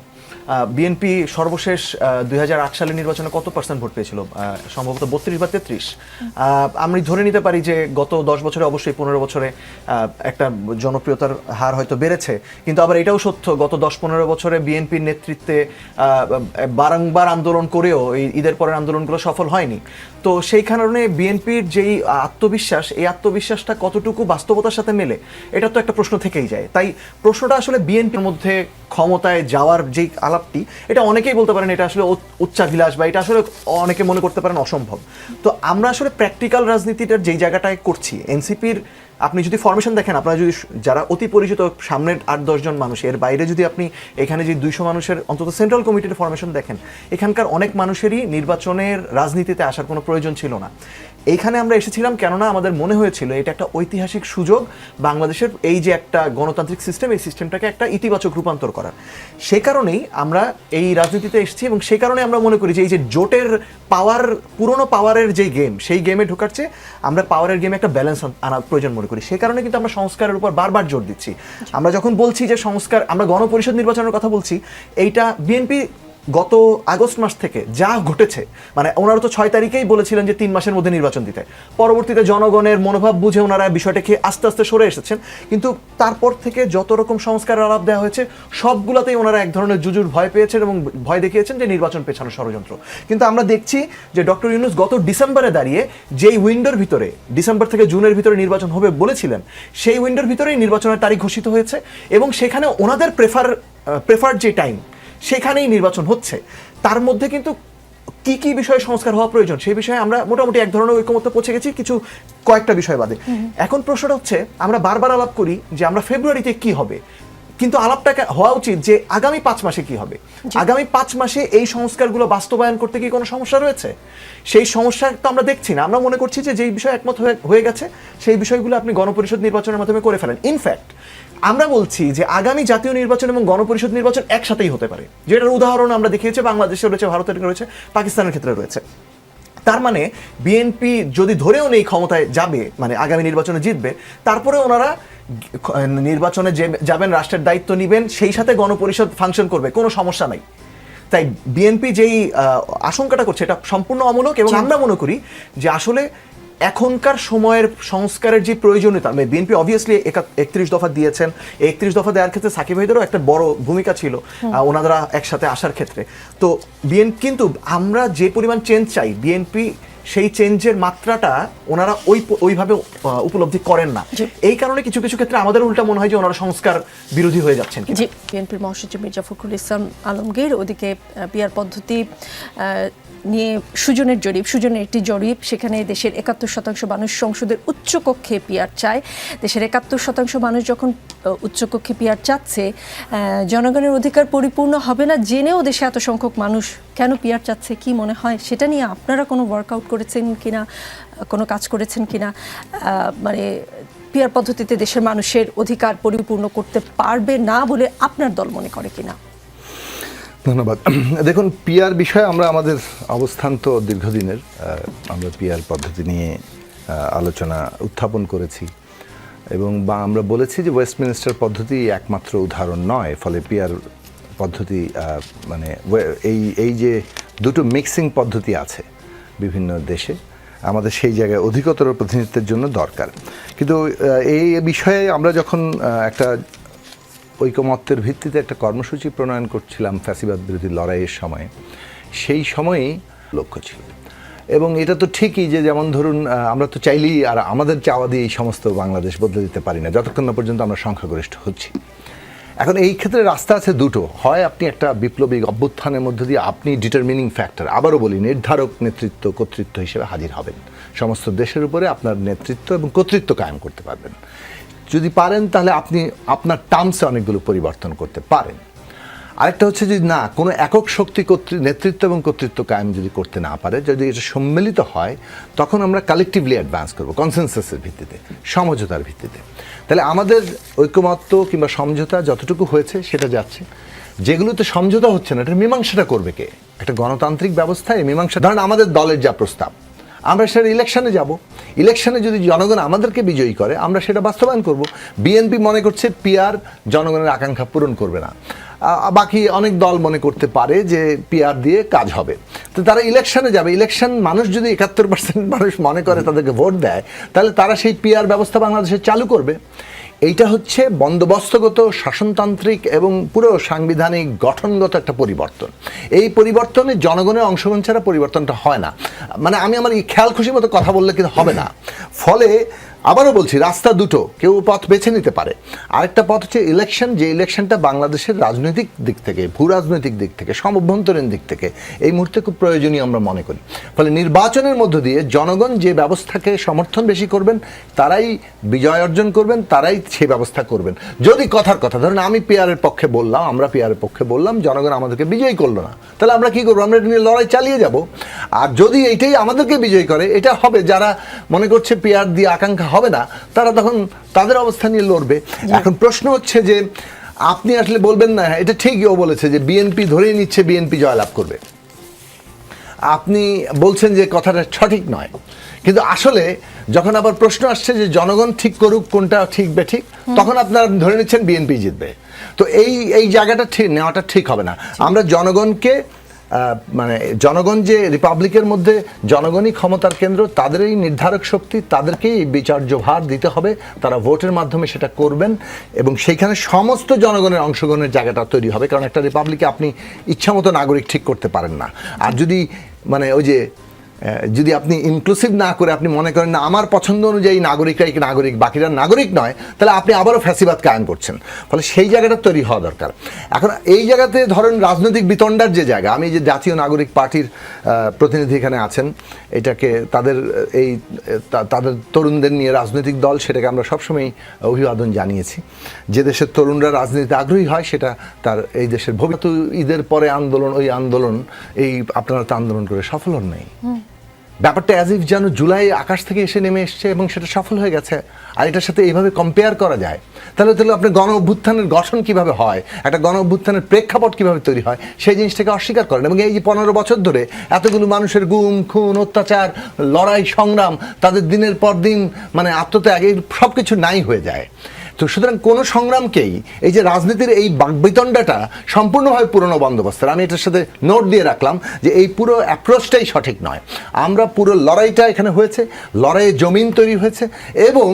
বিএনপি সর্বশেষ 2008 সালের নির্বাচনে কত % ভোট পেয়েছিল? সম্ভবত 32 বা 33। আমি ধরে নিতে পারি যে গত 10 বছরে, অবশ্যই 15 বছরে একটা জনপ্রিয়তার হার হয়তো বেড়েছে, কিন্তু আবার এটাও সত্য গত 10-15 বছরে বিএনপির নেতৃত্বে বারংবার আন্দোলন করেও এই ঈদের পরের আন্দোলনগুলো সফল হয়নি। তো সেই কারণে বিএনপির যেই আত্মবিশ্বাস, এই আত্মবিশ্বাসটা কতটুকু বাস্তবতার সাথে মেলে, এটা তো একটা প্রশ্ন থেকেই যায়। তাই প্রশ্নটা আসলে বিএনপির মধ্যে ক্ষমতায় যাওয়ার যেই আলাপটি, এটা অনেকেই বলতে পারেন এটা আসলে উচ্চাভিলাষ, বা এটা আসলে অনেকে মনে করতে পারেন অসম্ভব। তো আমরা আসলে প্র্যাকটিক্যাল রাজনীতিটার যেই জায়গাটায় করছি, এনসিপির আপনি যদি ফরমেশন দেখেন, আপনারা যদি যারা অতি পরিচিত সামনের 8-10 জন মানুষ, এর বাইরে যদি আপনি এখানে যে 200 মানুষের অন্তত সেন্ট্রাল কমিটির ফরমেশন দেখেন, এখানকার অনেক মানুষেরই নির্বাচনের রাজনীতিতে আসার কোনো প্রয়োজন ছিল না। এইখানে আমরা এসেছিলাম কেননা আমাদের মনে হয়েছিল এটা একটা ঐতিহাসিক সুযোগ বাংলাদেশের এই যে একটা গণতান্ত্রিক সিস্টেম, এই সিস্টেমটাকে একটা ইতিবাচক রূপান্তর করার। সে কারণেই আমরা এই রাজনীতিতে এসেছি এবং সে কারণে আমরা মনে করি যে এই যে জোটের পাওয়ার, পুরনো পাওয়ারের যে গেম, সেই গেমে ঢোকার চেয়ে আমরা পাওয়ারের গেমে একটা ব্যালেন্স আনার প্রয়োজন মনে করি। সে কারণে কিন্তু আমরা সংস্কারের উপর বারবার জোর দিচ্ছি। আমরা যখন বলছি যে সংস্কার, আমরা গণপরিষদ নির্বাচনের কথা বলছি, এইটা বিএনপি গত আগস্ট মাস থেকে যা ঘটেছে, মানে ওনারা তো 6 তারিখেই বলেছিলেন যে 3 মাসের মধ্যে নির্বাচন দিতে, পরবর্তীতে জনগণের মনোভাব বুঝে ওনারা বিষয়টাকে আস্তে আস্তে সরে এসেছেন, কিন্তু তারপর থেকে যত রকম সংস্কারের আলাপ দেওয়া হয়েছে সবগুলোতেই ওনারা এক ধরনের জুজুর ভয় পেয়েছেন এবং ভয় দেখিয়েছেন যে নির্বাচন পেছানো ষড়যন্ত্র। কিন্তু আমরা দেখছি যে ডক্টর ইউনূস গত ডিসেম্বরে দাঁড়িয়ে যেই উইন্ডোর ভিতরে, ডিসেম্বর থেকে জুনের ভিতরে নির্বাচন হবে বলেছিলেন, সেই উইন্ডোর ভিতরেই নির্বাচনের তারিখ ঘোষিত হয়েছে এবং সেখানে ওনাদের প্রেফার্ড যে টাইম, সেখানেই নির্বাচন হচ্ছে। তার মধ্যে কিন্তু কি কি বিষয়ে সংস্কার হওয়া প্রয়োজন সেই বিষয়ে আমরা মোটামুটি এক ধরনের ঐকমত্যে পৌঁছে গেছি, কিছু কয়েকটা বিষয় বাদে। এখন প্রশ্নটা হচ্ছে, আমরা বারবার আলাপ করি যে আমরা ফেব্রুয়ারিতে কি হবে, কিন্তু আলাপটা হওয়া উচিত যে আগামী 5 মাসে কি হবে। আগামী 5 মাসে এই সংস্কারগুলো বাস্তবায়ন করতে কি কোনো সমস্যা রয়েছে? সেই সমস্যা তো আমরা দেখছি না। আমরা মনে করছি যে যেই বিষয় একমত হয়ে গেছে সেই বিষয়গুলো আপনি গণপরিষদ নির্বাচনের মাধ্যমে করে ফেলেন। ইনফ্যাক্ট আমরা বলছি যে আগামী জাতীয় নির্বাচন এবং গণপরিষদ নির্বাচন একসাথেই হতে পারে, যেটার উদাহরণ আমরা দেখিয়েছি বাংলাদেশে রয়েছে, ভারতের রয়েছে, পাকিস্তানের ক্ষেত্রে রয়েছে। তার মানে বিএনপি যদি ধরেও নেই ক্ষমতায় যাবে, মানে আগামী নির্বাচনে জিতবে, তারপরে ওনারা নির্বাচনে যাবেন, রাষ্ট্রের দায়িত্ব নেবেন, সেই সাথে গণপরিষদ ফাংশন করবে, কোনো সমস্যা নাই। তাই বিএনপি যেই আশঙ্কাটা করছে এটা সম্পূর্ণ অমূলক এবং আমরা মনে করি যে আসলে এখনকার সময়ের সংস্কারের যে প্রয়োজনীয়তা, বিএনপি অবভিয়াসলি 31 দফা দিয়েছেন, 31 দফা দেওয়ার ক্ষেত্রে সাকিব ভাইদেরও একটা বড় ভূমিকা ছিল ওনারা একসাথে আসার ক্ষেত্রে। তো বিএনপি, কিন্তু আমরা যে পরিমাণ চেঞ্জ চাই, বিএনপি সেই চেঞ্জের মাত্রাটা ওনারা ওইভাবে উপলব্ধি করেন না। এই কারণে কিছু কিছু ক্ষেত্রে আমাদের উল্টা মনে হয় যে ওনারা সংস্কার বিরোধী হয়ে যাচ্ছেন। জি, বিএনপির মহাসচিব মির্জা ফখরুল ইসলাম আলমগীর ওদিকে পিআর পদ্ধতি নিয়ে সুজনের একটি জরিপ, সেখানে দেশের 71% মানুষ সংসদের উচ্চকক্ষে পিআর চায়। দেশের 71% মানুষ যখন উচ্চকক্ষে পিআর চাচ্ছে, জনগণের অধিকার পরিপূর্ণ হবে না জেনেও দেশে এত সংখ্যক মানুষ কেন পিআর চাচ্ছে, কি মনে হয় সেটা নিয়ে আপনারা কোনো ওয়ার্কআউট করেছেন কিনা, কোনো কাজ করেছেন কিনা? মানে পিআর পদ্ধতিতে দেশের মানুষের অধিকার পরিপূর্ণ করতে পারবে না বলে আপনার দল মনে করে কিনা? ধন্যবাদ। দেখুন, পিআর বিষয়ে আমরা আমাদের অবস্থান তো দীর্ঘদিনের, আমরা পিআর পদ্ধতি নিয়ে আলোচনা উত্থাপন করেছি এবং আমরা বলেছি যে ওয়েস্টমিনিস্টার পদ্ধতি একমাত্র উদাহরণ নয়। ফলে পিআর পদ্ধতি, মানে এই যে দুটো মিক্সিং পদ্ধতি আছে বিভিন্ন দেশে, আমাদের সেই জায়গায় অধিকতর প্রতিনিধিত্বের জন্য দরকার। কিন্তু এই বিষয়ে আমরা যখন একটা ঐকমত্যের ভিত্তিতে একটা কর্মসূচি প্রণয়ন করছিলাম ফ্যাসিবাদ বিরোধী লড়াইয়ের সময়, সেই সময়েই লক্ষ্য ছিল। এবং এটা তো ঠিকই যে যেমন ধরুন, আমরা তো চাইলেই আর আমাদের চাওয়া দিয়ে এই সমস্ত বাংলাদেশ বদলে দিতে পারি না যতক্ষণ না পর্যন্ত আমরা সংখ্যাগরিষ্ঠ হচ্ছি। এখন এই ক্ষেত্রে রাস্তা আছে দুটো, হয় আপনি একটা বিপ্লবী অভ্যুত্থানের মধ্য দিয়ে আপনি ডিটারমিনিং ফ্যাক্টর, আবারও বলি নির্ধারক নেতৃত্ব কর্তৃত্ব হিসেবে হাজির হবেন, সমস্ত দেশের উপরে আপনার নেতৃত্ব এবং কর্তৃত্ব কায়েম করতে পারবেন। যদি পারেন তাহলে আপনি আপনার টার্মসে অনেকগুলো পরিবর্তন করতে পারেন। আরেকটা হচ্ছে যদি না, কোনো একক শক্তি নেতৃত্ব এবং কর্তৃত্ব কায়েম যদি করতে না পারে, যদি এটা সম্মিলিত হয়, তখন আমরা কালেকটিভলি অ্যাডভান্স করবো কনসেনসাসের ভিত্তিতে, সমঝোতার ভিত্তিতে। তাহলে আমাদের ঐকমত্য কিংবা সমঝোতা যতটুকু হয়েছে সেটা যাচ্ছে। যেগুলোতে সমঝোতা হচ্ছে না, এটা মীমাংসাটা করবে কে? একটা গণতান্ত্রিক ব্যবস্থায় মীমাংসা, ধরেন আমাদের দলের যা প্রস্তাব, আমরা সেটা ইলেকশনে যাব, ইলেকশনে যদি জনগণ আমাদেরকে বিজয়ী করে আমরা সেটা বাস্তবায়ন করব। বিএনপি মনে করছে পিআর জনগণের আকাঙ্ক্ষা পূরণ করবে না, বাকি অনেক দল মনে করতে পারে যে পিআর দিয়ে কাজ হবে, তো তারা ইলেকশনে যাবে। ইলেকশন মানুষ যদি 71% মানুষ মনে করে তাদেরকে ভোট দেয়, তাহলে তারা সেই পিআর ব্যবস্থা বাংলাদেশে চালু করবে। এইটা হচ্ছে বন্দোবস্তগত, শাসনতান্ত্রিক এবং পুরো সাংবিধানিক গঠনগত একটা পরিবর্তন। এই পরিবর্তনে জনগণের অংশগ্রহণ ছাড়া পরিবর্তনটা হয় না। মানে আমি আমার এই খেয়াল খুশি মতো কথা বললে কিন্তু হবে না। ফলে আবারও বলছি, রাস্তা দুটো, কেউ পথ বেছে নিতে পারে। আরেকটা পথ হচ্ছে ইলেকশন, যে ইলেকশনটা বাংলাদেশের রাজনৈতিক দিক থেকে, ভূ রাজনৈতিক দিক থেকে, সমভ্যন্তরীণ দিক থেকে এই মুহূর্তে খুব প্রয়োজনীয় আমরা মনে করি। ফলে নির্বাচনের মধ্য দিয়ে জনগণ যে ব্যবস্থাকে সমর্থন বেশি করবেন তারাই বিজয় অর্জন করবেন, তারাই সেই ব্যবস্থা করবেন। যদি কথার কথা ধরুন আমি পিয়ারের পক্ষে বললাম, আমরা পিয়ারের পক্ষে বললাম, জনগণ আমাদেরকে বিজয়ী করলো না, তাহলে আমরা কি করবো? আমরা এটা নিয়ে লড়াই চালিয়ে যাব। আর যদি এইটাই আমাদেরকে বিজয়ী করে, এটা হবে যারা মনে করছে পিয়ার দিয়ে আকাঙ্ক্ষা হবে না, তারা তখন তাদের অবস্থা নিয়ে লড়বে। এখন প্রশ্ন হচ্ছে যে আপনি আসলে বলবেন না, হ্যাঁ এটা ঠিকই ও বলেছে যে বিএনপি ধরেই নিচ্ছে বিএনপি জয়লাভ করবে, আপনি বলছেন যে কথাটা সঠিক নয়। কিন্তু আসলে যখন আবার প্রশ্ন আসছে যে জনগণ ঠিক করুক কোনটা ঠিক বেঠিক, তখন আপনারা ধরে নিচ্ছেন বিএনপি জিতবে। তো এই জায়গাটা ঠিক নেওয়াটা ঠিক হবে না। আমরা জনগণকে মানে জনগণ যে রিপাবলিকের মধ্যে জনগণই ক্ষমতার কেন্দ্র, তাদেরই নির্ধারক শক্তি, তাদেরকেই বিচার্য ভার দিতে হবে। তারা ভোটের মাধ্যমে সেটা করবেন এবং সেইখানে সমস্ত জনগণের অংশগ্রহণের জায়গাটা তৈরি হবে। কারণ একটা রিপাবলিকে আপনি ইচ্ছামতো নাগরিক ঠিক করতে পারেন না। আর যদি মানে ওই যে যদি আপনি ইনক্লুসিভ না করে আপনি মনে করেন না আমার পছন্দ অনুযায়ী নাগরিকরাই নাগরিক, বাকিরা নাগরিক নয়, তাহলে আপনি আবারও ফ্যাসিবাদ কায়েম করছেন। ফলে সেই জায়গাটা তৈরি হওয়া দরকার। এখন এই জায়গাতে ধরেন রাজনৈতিক বিতণ্ডার যে জায়গা, আমি যে জাতীয় নাগরিক পার্টির প্রতিনিধি এখানে আছেন, এটাকে তাদের তরুণদের নিয়ে রাজনৈতিক দল, সেটাকে আমরা সবসময় অভিবাদন জানিয়েছি। যে দেশের তরুণরা রাজনীতিতে আগ্রহী হয় সেটা তার এই দেশের ভবিষ্যৎ। ঈদের পরে আন্দোলন, ওই আন্দোলন, এই আপনারা তো আন্দোলন করে সফল হন নাই। ব্যাপারটা অ্যাজ ইফ যেন জুলাই আকাশ থেকে এসে নেমে এসছে এবং সেটা সফল হয়ে গেছে। আর এটার সাথে এইভাবে কম্পেয়ার করা যায়, তাহলে আপনি গণ অভ্যুত্থানের গঠন কিভাবে হয়, একটা গণ অভ্যুত্থানের প্রেক্ষাপট কিভাবে তৈরি হয়, সেই জিনিসটাকে অস্বীকার করেন। এবং এই যে 15 বছর ধরে এতগুলো মানুষের গুম খুন অত্যাচার লড়াই সংগ্রাম, তাদের দিনের পর দিন মানে আত্মত্যাগ, এই সব কিছু নাই হয়ে যায়। তো সুতরাং কোনো সংগ্রামকেই এই যে রাজনীতির এই বাকবিতণ্ডাটা সম্পূর্ণভাবে পুরনো বন্দোবস্তের, আমি এটার সাথে নোট দিয়ে রাখলাম যে এই পুরো অ্যাপ্রোচটাই সঠিক নয়। আমরা পুরো লড়াইটা এখানে হয়েছে, লড়াইয়ে জমিন তৈরি হয়েছে এবং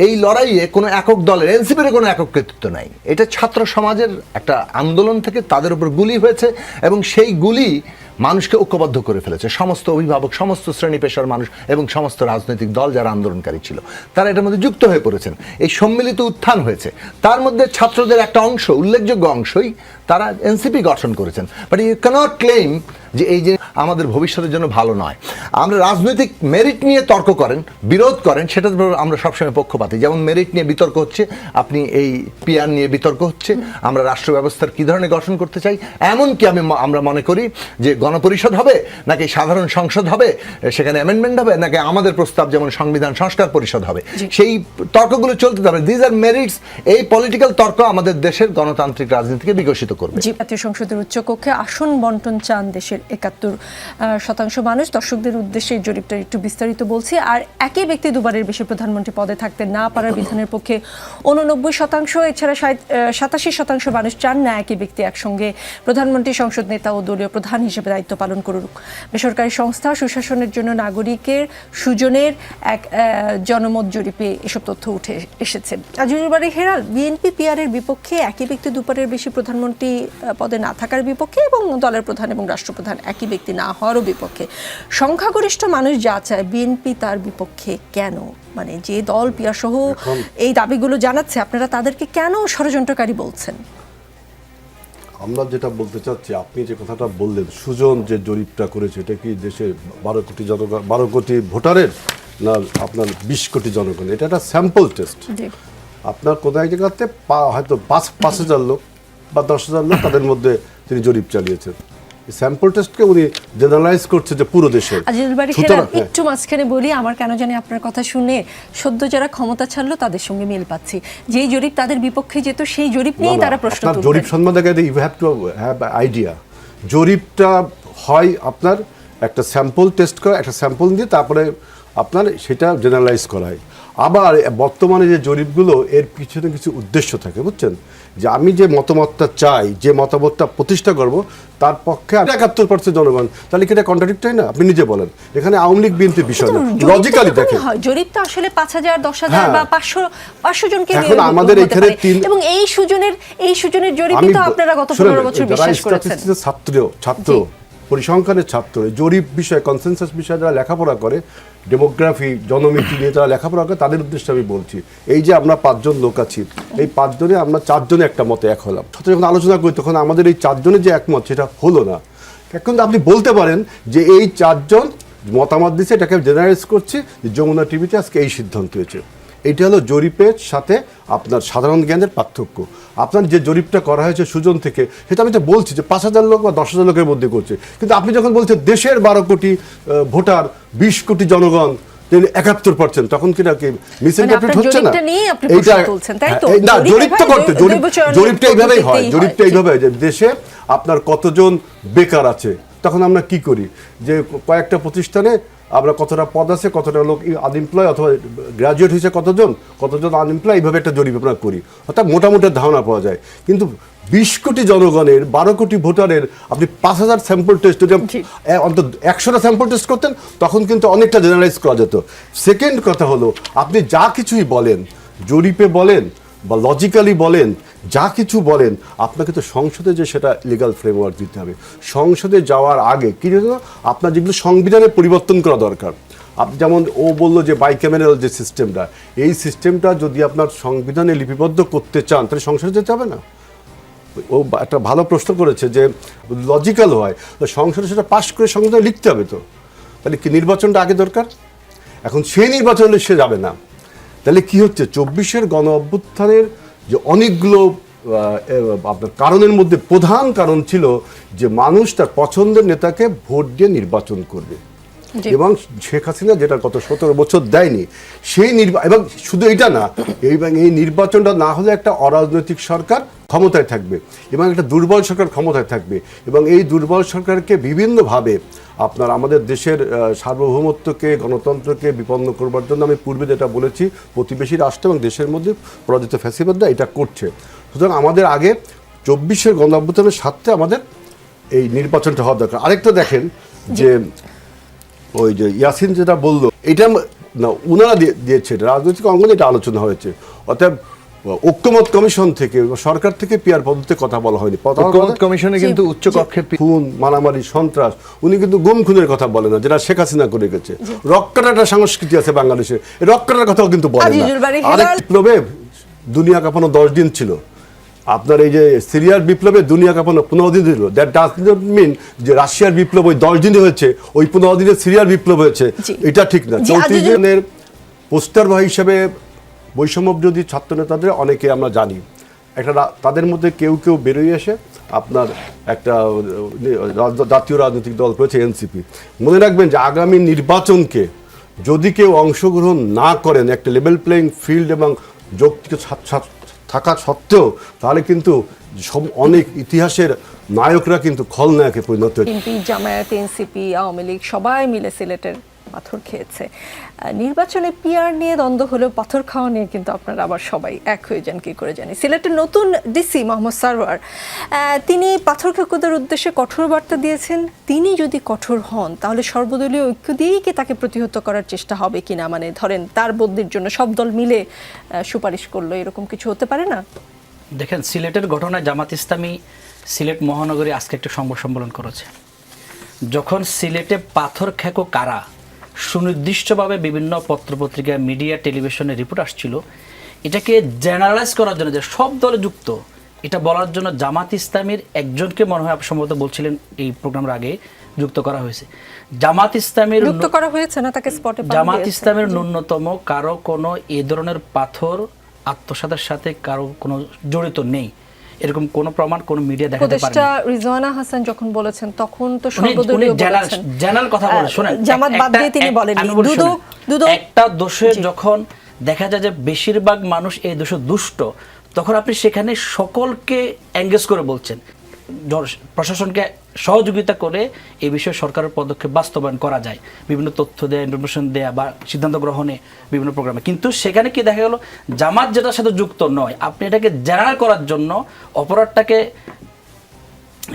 এই লড়াইয়ে কোনো একক দলের, এনসিপির কোনো একক কৃতিত্ব নাই। এটা ছাত্র সমাজের একটা আন্দোলন থেকে তাদের উপর গুলি হয়েছে এবং সেই গুলি মানুষকে ঐক্যবদ্ধ করে ফেলেছে। সমস্ত অভিভাবক, সমস্ত শ্রেণী পেশার মানুষ এবং সমস্ত রাজনৈতিক দল যারা আন্দোলনকারী ছিল, তারা এটার মধ্যে যুক্ত হয়ে পড়েছেন। এই সম্মিলিত উত্থান হয়েছে। তার মধ্যে ছাত্রদের একটা অংশ, উল্লেখযোগ্য অংশই তারা এনসিপি গঠন করেছেন। বাট ইউ ক্যানট ক্লেম যে এই যে আমাদের ভবিষ্যতের জন্য ভালো নয়। আমরা রাজনৈতিক মেরিট নিয়ে তর্ক করেন, বিরোধ করেন, সেটা আমরা সবসময় পক্ষপাতী। যেমন মেরিট নিয়ে বিতর্ক হচ্ছে, আপনি এই পিয়ার নিয়ে বিতর্ক হচ্ছে, আমরা রাষ্ট্র ব্যবস্থার কী ধরনের গঠন করতে চাই। এমনকি আমরা মনে করি যে গণপরিষদ হবে নাকি সাধারণ সংসদ হবে, সেখানে অ্যামেন্ডমেন্ট হবে নাকি আমাদের প্রস্তাব যেমন সংবিধান সংস্কার পরিষদ হবে, সেই তর্কগুলো চলতে থাকবে। These are merits. এই পলিটিক্যাল তর্ক আমাদের দেশের গণতান্ত্রিক রাজনীতিকে বিকশিত করবে। জাতীয় সংসদের উচ্চকক্ষে আসন বন্টন চান দেশের 71% মানুষ। দর্শকদের উদ্দেশ্যে এই জরিপটা একটু বিস্তারিত বলছি। আর একই ব্যক্তি দুবারের বেশি প্রধানমন্ত্রী পদে থাকতে না পারার বিধানের পক্ষে 89%, এছাড়া 87% মানুষ চান না একই ব্যক্তি একসঙ্গে প্রধানমন্ত্রী, সংসদ নেতা ও দলীয় প্রধান হিসেবে দায়িত্ব পালন করুক। বেসরকারি সংস্থা সুশাসনের জন্য নাগরিকের সুজনের এক জনমত জরিপে এসব তথ্য উঠে এসেছে। আজিজুল হেরাল, বিএনপি পিয়ারের বিপক্ষে, একই ব্যক্তি দুবারের বেশি প্রধানমন্ত্রী পদে না থাকার বিপক্ষে এবং দলের প্রধান এবং রাষ্ট্রপ্রধান একই ব্যক্তি না হওয়ারও বিপক্ষে। সংখ্যাগরিষ্ঠ মানুষ যা চায়, বিএনপি তার বিপক্ষে কেন? মানে যে দল পিয়ার সহ এই দাবিগুলো জানাচ্ছে, আপনারা তাদেরকে কেন ষড়যন্ত্রকারী বলছেন? আমরা যেটা বলতে চাচ্ছি, আপনি যে কথাটা বললেন, সুজন যে জরিপটা করেছে, এটা কি দেশের 12 কোটি জনগণ, 12 কোটি ভোটারের, না আপনার 20 কোটি জনগণ? এটা একটা স্যাম্পল টেস্ট। আপনার কোনো এক জায়গাতে হয়তো 5,000 লোক বা 10,000 লোক, তাদের মধ্যে তিনি জরিপ চালিয়েছেন। স্যাম্পল টেস্টকে উনি জেনারেলাইজ করছে যে পুরো দেশে। একটু মাঝখানে বলি, আমার কেন জানি আপনার কথা শুনে সদ্য যারা ক্ষমতা ছাড়লো তাদের সঙ্গে মিল পাচ্ছি। যেই জরিপ তাদের বিপক্ষে যেত, সেই জরিপ নিয়েই তারা প্রশ্ন তুলতেন। জরিপ সম্বন্ধে you have to have idea. জরিপটা হয় আপনার একটা স্যাম্পল টেস্ট করা, একটা স্যাম্পল দিয়ে তারপরে আপনার সেটা জেনারেলাইজ করা হয়। আবার বর্তমানে যে জরিপগুলো, এর পিছনে কিছু উদ্দেশ্য থাকে, বুঝছেন? যে আমি যে মতামতটা চাই, যে মতামতটা প্রতিষ্ঠা করব, তার পক্ষে 71% জনগণ, তাহলে কি এটা কন্ট্রাডিক্ট হয় না? আপনি নিজে বলেন। এখানে আওয়ামী লীগ বিএনপির বিষয় না, লজিক্যালি দেখেন। জরিপ তো আসলে 5,000, 10,000 বা 500 জনকে এখন আমাদের এখানে এবং এই সুজনের জরিপ তো আপনারা গত 15 বছর বিশ্বাস করেছেন। ছাত্র পরিসংখ্যানের ছাত্র, জরিপ বিষয়ে কনসেনসাস বিষয়ে যারা লেখাপড়া করে, ডেমোগ্রাফি জনমিতি নিয়ে যারা লেখাপড়া করে, তাদের উদ্দেশ্যে আমি বলছি, এই যে আমরা 5 জন লোক আছি, এই 5 জনে আমরা 4 জনে একটা মতে এক হলাম। সাথে যখন আলোচনা করি তখন আমাদের এই 4 জনের যে একমত সেটা হলো না। এখন আপনি বলতে পারেন যে এই 4 জন মতামত দিচ্ছে, এটাকে জেনারেলাইজ করছি যে যমুনা টিভিতে আজকে এই সিদ্ধান্ত হয়েছে। এইটা হলো জরিপের সাথে আপনার সাধারণ জ্ঞানের পার্থক্য। আপনার যে জরিপটা করা হয়েছে সুজন থেকে, সেটা আমি তো বলছি যে 5,000 লোক বা 10,000 লোকের মধ্যে করছে, কিন্তু আপনি যখন বলছেন দেশের 12 কোটি ভোটার, 20 কোটি জনগণ, 71%, তখন কি না কি মিসইন্টারপ্রেট হচ্ছে না? এইটা না, জরিপ তো করতে, জরিপটা এইভাবেই হয়, জরিপটা এইভাবে হয় যে দেশে আপনার কতজন বেকার আছে, তখন আমরা কি করি যে কয়েকটা প্রতিষ্ঠানে আমরা কতটা পদ আছে, কতটা লোক আনএমপ্লয় অথবা গ্রাজুয়েট হয়েছে, কতজন আনএমপ্লয়, এইভাবে একটা জরিপ আমরা করি, অর্থাৎ মোটামুটি ধারণা পাওয়া যায়। কিন্তু 20 কোটি জনগণের, 12 কোটি ভোটারের আপনি 5,000 স্যাম্পল টেস্ট, যদি অন্তত 100টা স্যাম্পল টেস্ট করতেন তখন কিন্তু অনেকটা জেনারেলাইজ করা যেত। সেকেন্ড কথা হলো, আপনি যা কিছুই বলেন, জরিপে বলেন বা লজিক্যালি বলেন, যা কিছু বলেন, আপনাকে তো সংসদে যে সেটা লিগ্যাল ফ্রেমওয়ার্ক দিতে হবে। সংসদে যাওয়ার আগে কি জন্য আপনার যেগুলো সংবিধানে পরিবর্তন করা দরকার। আপনি যেমন ও বললো যে বাইক্যামেরাল যে সিস্টেমটা, এই সিস্টেমটা যদি আপনার সংবিধানে লিপিবদ্ধ করতে চান তাহলে সংসদে যেতে হবে না? ও একটা ভালো প্রশ্ন করেছে যে লজিক্যাল হয়, সংসদে সেটা পাশ করে সংবিধানে লিখতে হবে। তো তাহলে কি নির্বাচনটা আগে দরকার? এখন সেই নির্বাচনে সে যাবে না। তাহলে কি হচ্ছে, 24-এর গণ অভ্যুত্থানের যে অনেকগুলো আপনার কারণের মধ্যে প্রধান কারণ ছিল যে মানুষ তার পছন্দের নেতাকে ভোট দিয়ে নির্বাচন করবে, এবং শেখ হাসিনা যেটা গত 17 বছর দেয়নি, সেই এবং শুধু এটা না, এই নির্বাচনটা না হলে একটা অরাজনৈতিক সরকার ক্ষমতায় থাকবে এবং একটা দুর্বল সরকার ক্ষমতায় থাকবে, এবং এই দুর্বল সরকারকে বিভিন্নভাবে আপনার আমাদের দেশের সার্বভৌমত্বকে, গণতন্ত্রকে বিপন্ন করবার জন্য, আমি পূর্বে যেটা বলেছি, প্রতিবেশী রাষ্ট্র এবং দেশের মধ্যে পরাজিত ফ্যাসিবাদরা এটা করছে। সুতরাং আমাদের আগে 24-এর গণ অভ্যুত্থানের সাথে আমাদের এই নির্বাচনটা হওয়া দরকার। আরেকটা দেখেন যে ওই যে ইয়াসিন যেটা বললো, এটা না উনারা দিয়েছে, রাজনৈতিক অঙ্গনে এটা আলোচনা হয়েছে। অর্থাৎ ঐক্যমত কমিশন থেকে, সরকার থেকে পিয়ার পদ্ধতিতে কথা বলা হয়নি। ঐক্যমত কমিশনে কিন্তু উচ্চ কক্ষের খুন, মারামারি, সন্ত্রাস, উনি কিন্তু গুম খুনের কথা বলে না, যেটা শেখ হাসিনা করে গেছে। রক্কাটাটা সংস্কৃতি আছে বাংলাদেশে, এই রক্কাটার কথাও কিন্তু বলে না। আরেক বিপ্লবে দুনিয়া কাঁপানো 10 দিন ছিল। আপনার এই যে সিরিয়ার বিপ্লবে দুনিয়া কাঁপানো 15 দিন ছিল। দ্যাট ডাজ নট মিন যে রাশিয়ার বিপ্লব ওই 10 দিনে হয়েছে, ওই 15 দিনে সিরিয়ার বিপ্লব হয়েছে, এটা ঠিক না। 34 জনের পোস্টার বাহী হিসেবে বৈষম্য বিরোধী ছাত্র নেতাদের অনেকে আমরা জানি, একটা তাদের মধ্যে কেউ কেউ বেরোয় এসে আপনার একটা জাতীয় রাজনৈতিক দল করেছে, এনসিপি। মনে রাখবেন যে আগামী নির্বাচনকে যদি কেউ অংশগ্রহণ না করেন একটা লেভেল প্লেইং ফিল্ড এবং যৌক্তিক থাকা সত্ত্বেও, তাহলে কিন্তু অনেক ইতিহাসের নায়করা কিন্তু খলনায়কে পরিণত হয়েছে। জামায়াত, এনসিপি, আওয়ামী লীগ সবাই মিলে সিলেটের পাথর খেয়েছে। নির্বাচনে পিআর নিয়ে দ্বন্দ্ব হলেও পাথর খাওয়া নিয়ে কিন্তু আপনারা আবার সবাই এক হয়ে যান, কি করে জানি। সিলেটের নতুন ডিসি মোহাম্মদ সারওয়ার, তিনি পাথর খেকোদের উদ্দেশ্যে কঠোর বার্তা দিয়েছেন। তিনি যদি কঠোর হন তাহলে সর্বদলীয় ঐক্য দিয়েই কি তাকে প্রতিহত করার চেষ্টা হবে কিনা? মানে ধরেন তার বদলির জন্য সব দল মিলে সুপারিশ করলো, এরকম কিছু হতে পারে না? দেখেন, সিলেটের ঘটনায় জামাত ইসলামী সিলেট মহানগরী আজকে একটা সংবাদ সম্মেলন করেছে। যখন সিলেটে পাথর খেকো কারা সুনির্দিষ্টভাবে বিভিন্ন পত্রপত্রিকা, মিডিয়া, টেলিভিশনে রিপোর্ট আসছিল, এটাকে জেনারেলাইজ করার জন্য যে সব দলে যুক্ত, এটা বলার জন্য জামাত ইসলামীর একজনকে মনে হয় সম্ভবত বলছিলেন এই প্রোগ্রামের আগে যুক্ত করা হয়েছে। জামাত ইসলামের যুক্ত করা হয়েছে না, তাকে স্পটে জামাত ইসলামের ন্যূনতম কারো কোনো এ ধরনের পাথর আত্মসাতের সাথে কারো কোনো জড়িত নেই, এরকম কোন প্রমাণ কোন মিডিয়া দেখাতে পারেনি। উপদেষ্টা রিজওয়ানা হাসান যখন বলেছেন তখন তো সর্বদলীয় বলেছেন, জেনারেল কথা বলে শুনেন, জামাত বাদ দিয়ে তিনি বলেননি। দুদক একটা দোষে যখন দেখা যায় যে বেশিরভাগ মানুষ এই দোষে দুষ্ট, তখন আপনি সেখানে সকলকে এঙ্গেজ করে বলছেন, প্রশাসনকে সহযোগিতা করে এই বিষয়ে সরকারের পদক্ষেপ বাস্তবায়ন করা যায়, বিভিন্ন তথ্য দেয়া, ইনফরমেশন দেয়া বা সিদ্ধান্ত গ্রহণে বিভিন্ন প্রোগ্রামে। কিন্তু সেখানে কি দেখা গেল, জামাত যেটার সাথে যুক্ত নয়, আপনি এটাকে জেনারেল করার জন্য, অপরাধটাকে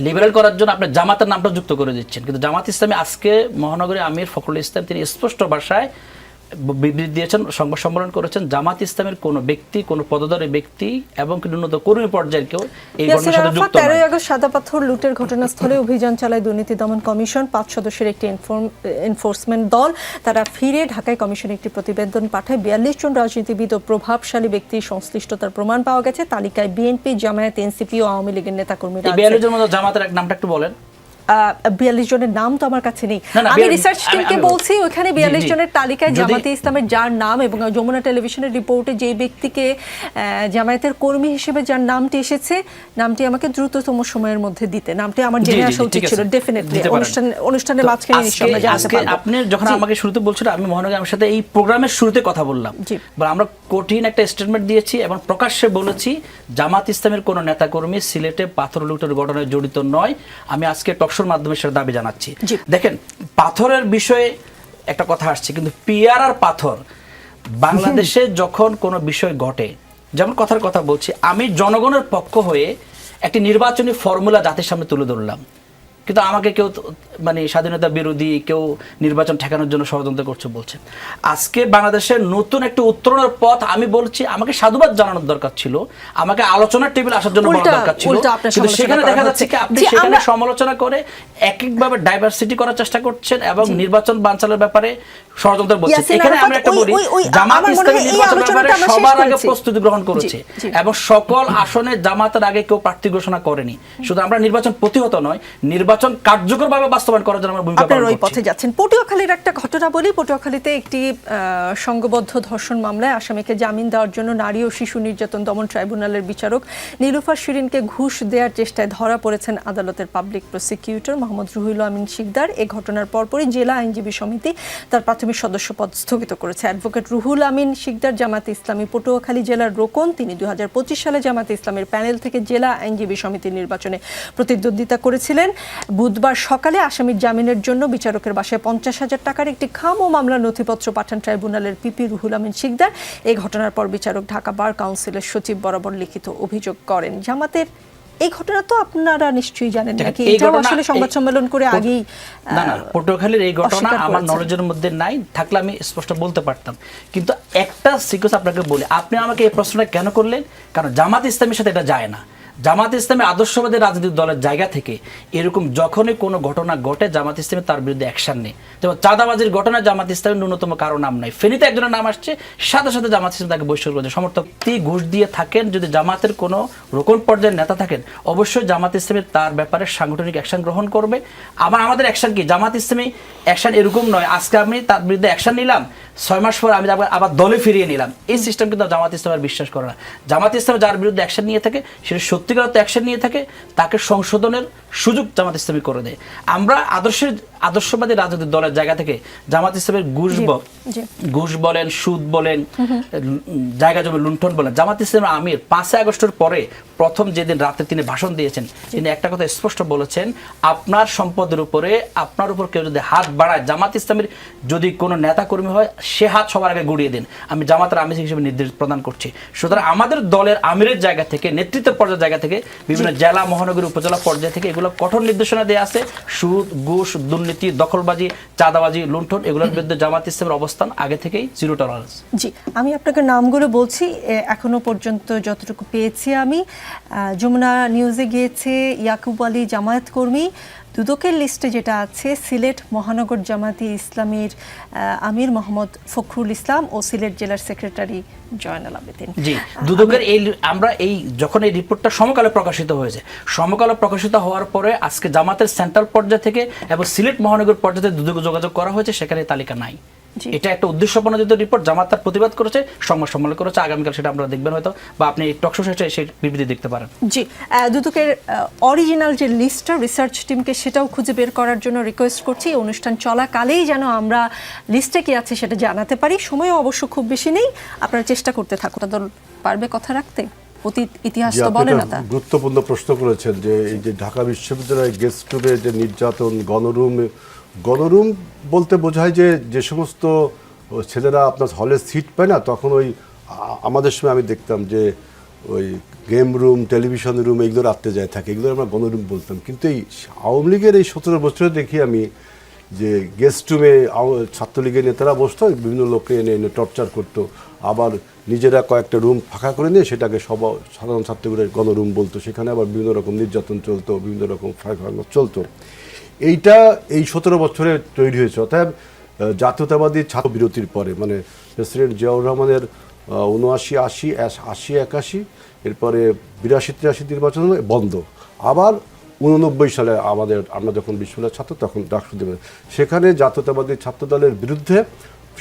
লিবারেল করার জন্য আপনি জামাতের নামটা যুক্ত করে দিচ্ছেন। কিন্তু জামাত ইসলামী আজকে মহানগরী আমির ফখরুল ইসলাম তিনি স্পষ্ট ভাষায় বিবৃতি দিয়েছেন, সংবাদ সম্মেলন করেছেন, জামাত ইসলামের কোনো ব্যক্তি, কোনো পদধারী ব্যক্তি এবং ন্যূনতম কর্মী পর্যায়ের কেউ এই ঘটনার সাথে যুক্ত নয়। 13 আগস্ট সাদাপাথর লুটের ঘটনাস্থলে অভিযান চালায় দুর্নীতি দমন কমিশন। 5 সদস্যের একটি এনফোর্সমেন্ট দল তারা ফিরে ঢাকায় কমিশনে একটি প্রতিবেদন পাঠায়। 42 জন রাজনীতিবিদ ও প্রভাবশালী ব্যক্তির সংশ্লিষ্টতার প্রমাণ পাওয়া গেছে। তালিকায় বিএনপি, জামায়াত, এনসিপি ও আওয়ামী লীগের নেতাকর্মীরা এই 42 জনের মধ্যে জামাতের এক নামটা একটু বলেন। 42 জনের নাম তো আমার কাছে নেই, না, আমি রিসার্চ টিমকে বলছি ওখানে 42 জি। জনের তালিকায় যদি- জামাতে ইসলামের যার নাম এবং যমুনা টেলিভিশনের রিপোর্টে যেই ব্যক্তিকে জামায়াতের কর্মী হিসেবে যার নামটি এসেছে, নামটি আমাকে দ্রুততম সময়ের মধ্যে দিতে, নামটি আমার জি, জেনে জি, আসা উচিত ঠিক আছে। ছিল ডেফিনেটলি। দিতে পারেন। অনুষ্ঠানের তো মাঝখানে নিশ্চয়ই আমরা জানতে আজকে পারবো। আপনি যখন জি। আমাকে শুরুতে বলছিলেন, আমি মহানগর আমার সাথে এই প্রোগ্রামের শুরুতে কথা বললাম, জি। বা আমরা কঠিন একটা স্টেটমেন্ট দিয়েছি এবং প্রকাশ্যে বলেছি জামাত ইসলামের কোনো নেতাকর্মী সিলেটে পাথর লুটের ঘটনায় জড়িত নয়। আমি আজকে টকশোর মাধ্যমে সেটা দাবি জানাচ্ছি। জি। দেখেন, পাথরের বিষয়ে একটা কথা আসছে, কিন্তু পিয়ার আর পাথর বাংলাদেশে যখন কোনো বিষয় ঘটে, যেমন কথার কথা বলছি, আমি জনগণের পক্ষ হয়ে একটি নির্বাচনী ফর্মুলা জাতির সামনে তুলে ধরলাম, কিন্তু আমাকে কেউ মানে স্বাধীনতা বিরোধী, কেউ নির্বাচন ঠেকানোর জন্য ষড়যন্ত্র করছে বলছে। আজকে বাংলাদেশের নতুন একটা উত্তরণের পথ, আমি বলছি আমাকে সাধুবাদ জানানোর দরকার ছিল, আমাকে আলোচনার টেবিলে আসার জন্য বলা দরকার ছিল, কিন্তু সেখানে দেখা যাচ্ছে কি আপনি সেখানে সমালোচনা করে এক একভাবে ডাইভার্সিটি করার চেষ্টা করছেন এবং নির্বাচন বানচালের ব্যাপারে ষড়যন্ত্র বলছেন। এখানে আমরা একটা বলি, জামাত ইসলামী নির্বাচনের ব্যাপারে সবার আগে প্রস্তুতি গ্রহণ করেছে এবং সকল আসনে জামাতের আগে কেউ প্রার্থী ঘোষণা করেনি। শুধু আমরা নির্বাচন প্রতিহত নয়, নির্বাচন কার্যকরভাবে বাস্তবায়ন করার জন্য আমরা ভূমিকা পালন আপনারা ওই করছি। পথে যাচ্ছেন। পটুয়াখালীর একটা ঘটনা বলি। পটুয়াখালীতে একটি সংঘবদ্ধ ধর্ষণ মামলায় আসামিকে জামিন দেওয়ার জন্য নারী ও শিশু নির্যাতন দমন ট্রাইব্যুনালের বিচারক নীলুফার শিরিনকে ঘুষ দেওয়ার চেষ্টায় ধরা পড়েছেন আদালতের পাবলিক প্রসিকিউটর মোহাম্মদ রুহুল আমিন শিকদার। এই ঘটনার পরপরই জেলা আইনজীবী সমিতি তার প্রাথমিক সদস্য পদ স্থগিত করেছে। অ্যাডভোকেট রুহুল আমিন শিকদার জামাতে ইসলামী পটুয়াখালী জেলার রোকন। তিনি 2025 সালে জামাতে ইসলামের প্যানেল থেকে জেলা আইনজীবী সমিতির নির্বাচনে প্রতিদ্বন্দ্বিতা করেছিলেন। বুধবার সকালে আসামির জামিনের জন্য বিচারকের বাসায় 50,000 টাকার একটি খাম ও মামলার নথিপত্র পাঠান ট্রাইব্যুনালের পিপি রুহুল আমিন শিকদার। এই ঘটনার পর বিচারক ঢাকা বার কাউন্সিলের সচিব বরাবর লিখিত অভিযোগ করেন। জামাতের এই ঘটনা তো আপনারা নিশ্চয়ই জানেন নাকি? এটাও আসলে সংবাদ সম্মেলন করে আগেই না, পটুয়াখালীর এই ঘটনা অস্বীকার আমার করেছেন। নলেজের মধ্যে নাই, থাকলে আমি স্পষ্ট বলতে পারতাম। কিন্তু একটা সিকোয়েন্স আপনাকে বলি, আপনি আমাকে এই প্রশ্নটা কেন করলেন? কারণ জামাত ইসলামের সাথে এটা যায় না। জামাত ইসলামী আদর্শবাদী রাজনৈতিক দলের জায়গা থেকে এরকম যখনই কোনো ঘটনা ঘটে জামাত ইসলামী তার বিরুদ্ধে অ্যাকশন নেই। যেমন চাঁদাবাজির ঘটনা জামাত ইসলামের ন্যূনতম কারো নাম নাই, ফেনীতে একজনের নাম আসছে, সাথে সাথে জামাত ইসলাম তাকে বহিষ্কার করেছে। সমর্থক ঘুষ দিয়ে থাকেন, যদি জামাতের কোনো রোকন পর্যায়ের নেতা থাকেন, অবশ্যই জামাত ইসলামী তার ব্যাপারে সাংগঠনিক অ্যাকশন গ্রহণ করবে। আমাদের অ্যাকশন কি? জামাত ইসলামী অ্যাকশন এরকম নয়, আজকে আমি তার বিরুদ্ধে অ্যাকশন নিলাম, 6 মাস পর আমি আবার দলে ফিরিয়ে নিলাম। এই সিস্টেম কিন্তু জামাত ইসলামের বিশ্বাস করে না। জামাত ইসলাম যার বিরুদ্ধে অ্যাকশন নিয়ে থাকে, সেটা সত্যিকার অ্যাকশন নিয়ে থাকে, তাকে সংশোধনের সুযোগ জামাত ইসলামী করে দেয়। আমরা আদর্শবাদী রাজনৈতিক দলের জায়গা থেকে জামাত ইসলামের ঘুষ বলেন, সুদ বলেন, জায়গা জমি লুণ্ঠন বলেন, জামাত ইসলামের আমির 5 আগস্টের পরে প্রথম যেদিন রাতে তিনি ভাষণ দিয়েছেন, তিনি একটা কথা স্পষ্ট বলেছেন, আপনার সম্পদের উপরে আপনার উপর কেউ যদি হাত বাড়ায়, জামাত ইসলামের যদি কোনো নেতা কর্মী হয়, সে হাত সবার আগে গুড়িয়ে দিন। আমি জামাতের আমির হিসেবে নির্দেশ প্রদান করছি। সুতরাং আমাদের দলের আমিরের জায়গা থেকে, নেতৃত্বের পর্যায়ের জায়গা থেকে, বিভিন্ন জেলা, মহানগরী, উপজেলা পর্যায়ে থেকে এগুলো কঠোর নির্দেশনা দেওয়া আছে। সুদ, ঘুষ, দুর্নীতি, দখলবাজি, চাঁদাবাজি, লুণ্ঠন, এগুলোর বিরুদ্ধে জামাত ইসলামের অবস্থান আগে থেকেই জিরো টলারেন্স। জি, আমি আপনাকে নামগুলো বলছি এখনো পর্যন্ত যতটুকু পেয়েছি আমি। যমুনা নিউজে গিয়েছে ইয়াকুব আলী জামায়াত কর্মী। দুদকের লিস্টে যেটা আছে, সিলেট মহানগর জামাতি ইসলামীর আমির মোহাম্মদ ফখরুল ইসলাম ও সিলেট জেলার সেক্রেটারি জয়নাল আবেদিন। জি, দুদকের আমরা যখন এই রিপোর্টটা সমকালে প্রকাশিত হয়েছে, সমকালে প্রকাশিত হওয়ার পরে আজকে জামাতের সেন্ট্রাল পর্যায় থেকে এবং সিলেট মহানগর পর্যায়ে থেকে দুদকে যোগাযোগ করা হয়েছে, সেখানে তালিকা নাই। এটা একটা উদ্দেশ্যপ্রণোদিত রিপোর্ট। জামাত তার প্রতিবাদ করেছে, সংবাদ সম্মেলন করেছে, আগামীকাল সেটা আপনারা দেখবেন হয়তো, বা আপনি টকশো শেষে সেই বিবৃতি দেখতে পারেন। জি, দুদকের অরিজিনাল যে লিস্টটা রিসার্চ টিমকে সেটাও খুঁজে বের করার জন্য রিকোয়েস্ট করছি। অনুষ্ঠান চলাকালেই যেন আমরা লিস্টে কি আছে সেটা জানাতে পারি। সময়ও অবশ্য খুব বেশি নেই, আপনারা চেষ্টা করতে থাকুন। দল পারবে কথা রাখতে? অতীত ইতিহাস তো বলে না তা। গুরুত্বপূর্ণ প্রশ্ন করেছেন যে এই যে ঢাকা বিশ্ববিদ্যালয়ের গেস্ট রুমে যে নির্যাতন, গণরুম বলতে বোঝায় যে সমস্ত ছেলেরা আপনার হলে সিট পায় না, তখন ওই আমাদের সময় আমি দেখতাম যে ওই গেম রুম, টেলিভিশন রুম, এগুলো রাখতে যায় থাকে, এগুলো আমরা গণরুম বলতাম। কিন্তু এই আওয়ামী লীগের এই 17 বছরে দেখি আমি যে গেস্ট রুমে ছাত্রলীগের নেতারা বসতো, বিভিন্ন লোককে এনে এনে টর্চার করতো, আবার নিজেরা কয়েকটা রুম ফাঁকা করে নিয়ে সেটাকে সাধারণ ছাত্রগুলোর গণরুম বলতো, সেখানে আবার বিভিন্ন রকম নির্যাতন চলতো, বিভিন্ন রকম ফাঁকা চলতো। এইটা এই 17 বছরে তৈরি হয়েছে। অর্থাৎ জাতীয়তাবাদী ছাত্র বিরতির পরে, মানে প্রেসিডেন্ট জিয়াউর রহমানের 79, 80, 81, এরপরে 82, 83 নির্বাচন বন্ধ, আবার 89 সালে আমরা যখন বিশ্ববিদ্যালয়ের ছাত্র তখন ডাকসু দেবে, সেখানে জাতীয়তাবাদী ছাত্র দলের বিরুদ্ধে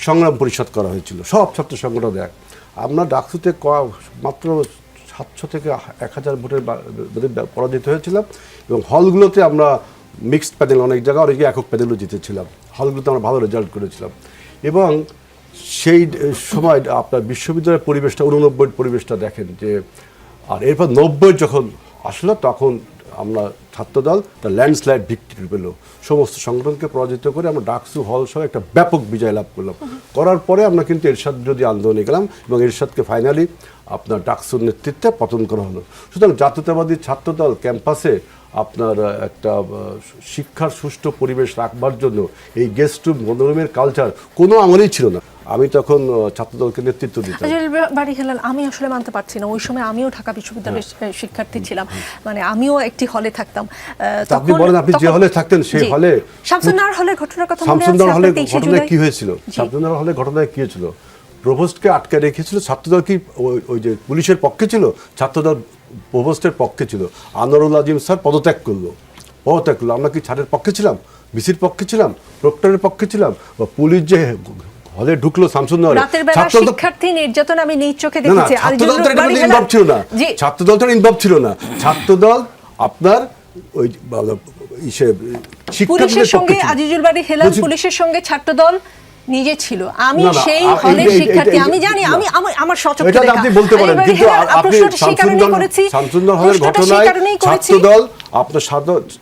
সংগ্রাম পরিষদ করা হয়েছিল, সব ছাত্র সংগঠন এক। আমরা ডাকসুতে মাত্র 700 থেকে 1000 ভোটের পরাজিত হয়েছিলাম, এবং হলগুলোতে আমরা মিক্সড প্যানেল, অনেক জায়গায় অনেকে একক প্যানেলও জিতেছিলাম, হলগুলোতে আমরা ভালো রেজাল্ট করেছিলাম। এবং সেই সময় আপনার বিশ্ববিদ্যালয়ের পরিবেশটা 89 পরিবেশটা দেখেন যে, আর এরপর 90 যখন আসলো তখন আমরা ছাত্রদল তার ল্যান্ডস্লাইড ভিক্টরি পেল, সমস্ত সংগঠনকে পরাজিত করে আমরা ডাকসু হল সহ একটা ব্যাপক বিজয় লাভ করলাম। করার পরে আমরা কিন্তু এরশাদ বিরোধী আন্দোলনে গেলাম এবং এরশাদকে ফাইনালি আপনার ডাকসুর নেতৃত্বে পতন করা হলো। সুতরাং জাতীয়তাবাদী ছাত্রদল ক্যাম্পাসে আপনার একটা শিক্ষার সুষ্ঠু পরিবেশ রাখবার জন্য এই গেস্ট রুম, গণরুমের কালচার কোনো আমলেই ছিল না। আমি তখন ছাত্রদলকে নেতৃত্ব দিতাম। বাড়ি হেলাল, আমি আসলে মানতে পারছি না, ওই সময় আমিও ঢাকা বিশ্ববিদ্যালয়ের শিক্ষার্থী ছিলাম, মানে আমিও একটি হলে থাকতাম। আপনি বলেন আপনি যে হলে থাকতেন সেই হলে শামসুন্নাহর হলের ঘটনার কথা মনে আছে? শামসুন্নাহর হলে ঘটনায় কি হয়েছিল? শামসুন্নাহর হলে ঘটনায় কি হয়েছিল? প্রভোস্টকে আটকে রেখেছিল। ছাত্রদল কি ওই যে পুলিশের পক্ষে ছিল? ছাত্রদল প্রভোস্টের পক্ষে ছিল। আনোয়ারুল আজিম স্যার পদত্যাগ করলো। আমরা কি ছাড়ের পক্ষে ছিলাম? বিসির পক্ষে ছিলাম? প্রক্টরের পক্ষে ছিলাম? বা পুলিশ যে হলে ঢুকলো শামসুন্নাহরে, শিক্ষার্থী নির্যাতন আমি নিজ চোখে দেখেছি। ছাত্রদল তো ইনভলভ ছিল না, ছাত্রদল তো ইনভলভ ছিল না। ছাত্রদল আপনার ওই পুলিশের সঙ্গে, আজিজুল বাড়ি হেলাল পুলিশের সঙ্গে ছাত্রদল নিজে ছিল। আমি সেই হলের শিক্ষার্থী, আমি জানি, আমি আমার সচক্ষে দেখা। আপনি বলতে পারেন, কিন্তু আপনি শামসুন্নাহর হলের ঘটনায় ছাত্রদল আপনার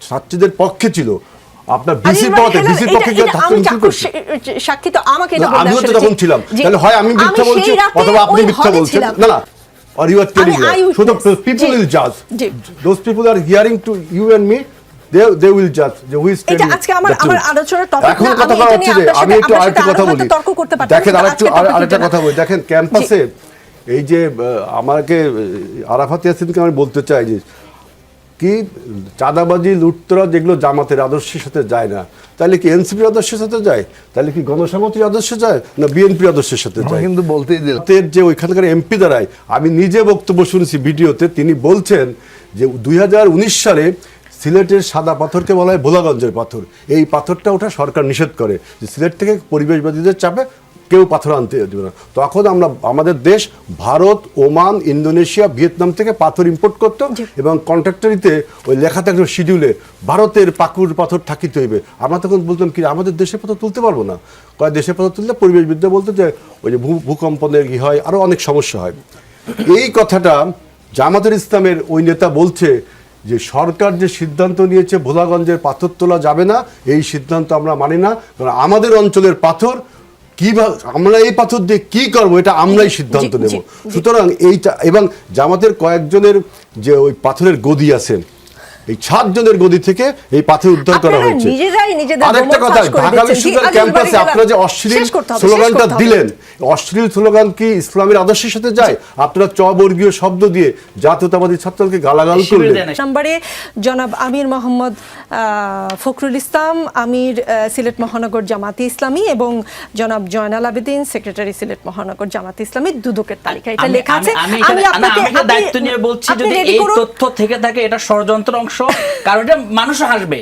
ছাত্রীদের পক্ষে ছিল, আপনার বিসির পক্ষে সাক্ষী তো আমাকে এটা বলতে আমিও তো তখন ছিলাম। তাহলে হয় আমি মিথ্যা বলছি অথবা আপনি মিথ্যা বলছেন। না না, or you are telling that. So the people will judge. Those people are hearing to you and me. They will judge. Who is telling? এটা আজকে আমার আলোচনার টপিক না। এখন কথা বলা হচ্ছে যে আমি একটু আরেকটা কথা বলি। দেখেন আরেকটা কথা বলি। দেখেন ক্যাম্পাসে এই যে আমাকে আরাফাত ইয়াসিনকে আমি বলতে চাই যে কি চাঁদাবাজি, লুটতরা যেগুলো জামাতের আদর্শের সাথে যায় না, তাহলে কি এনসিপির আদর্শের সাথে যায়? তাহলে কি গণসংহতির আদর্শে যায় না বিএনপির আদর্শের সাথে যায়? কিন্তু বলতেই দিল যে ওইখানকার এমপি দ্বারাই আমি নিজে বক্তব্য শুনেছি ভিডিওতে, তিনি বলছেন যে 2019 সালে সিলেটের সাদা পাথরকে বলা হয় ভোলাগঞ্জের পাথর। এই পাথরটা ওঠা সরকার নিষেধ করে যে সিলেট থেকে পরিবেশবাদীদের চাপে কেউ পাথর আনতে দেবে না। তখন আমাদের দেশ ভারত, ওমান, ইন্দোনেশিয়া, ভিয়েতনাম থেকে পাথর ইম্পোর্ট করতো এবং কন্ট্রাক্টরিতে ওই লেখা থাকতো শিডিউলে ভারতের পাকুর পাথর থাকিতে হইবে। আমরা তখন বলতাম কি আমাদের দেশের পাথর তুলতে পারবো না। দেশের পাথর তুললে পরিবেশবিদ্যা বলতো যে ওই যে ভূকম্পনের কি হয়, আরও অনেক সমস্যা হয়। এই কথাটা জামাতের ইসলামের ওই নেতা বলছে যে সরকার যে সিদ্ধান্ত নিয়েছে ভোলাগঞ্জের পাথর তোলা যাবে না, এই সিদ্ধান্ত আমরা মানি না, কারণ আমাদের অঞ্চলের পাথর কিভাবে আমরা এই পাথর দিয়ে কি করবো এটা আমরাই সিদ্ধান্ত নেব। সুতরাং এইটা, এবং জামাতের কয়েকজনের যে ওই পাথরের গদি আছে, এই 7 জনের গদি থেকে এই পাথর উদ্ধার করা হয়েছে। আরেকটা কথা, ঢাকা বিশ্ববিদ্যালয়ের ক্যাম্পাসে আপনারা যে অশ্লীল স্লোগানটা দিলেন, অশ্লীল স্লোগান কি ইসলামের আদর্শের সাথে যায়? আপনারা চবর্গীয় শব্দ দিয়ে জাতীয়তাবাদী ছাত্রকে গালাগাল করলেন। নম্বরে জনাব আমির মোহাম্মদ ফখরুল ইসলাম, আমির সিলেট মহানগর জামাতে ইসলামী, এবং জনাব জয়নাল আবেদিন, সেক্রেটারি সিলেট মহানগর জামাতে ইসলামী, দুদকের তালিকা এটা লেখা আছে। আমি আপনাকে দায়িত্ব নিয়ে বলছি, যদি এই তথ্য থেকে থাকে এটা ষড়যন্ত্র অংশ, কারণ এটা মানুষ হাসবে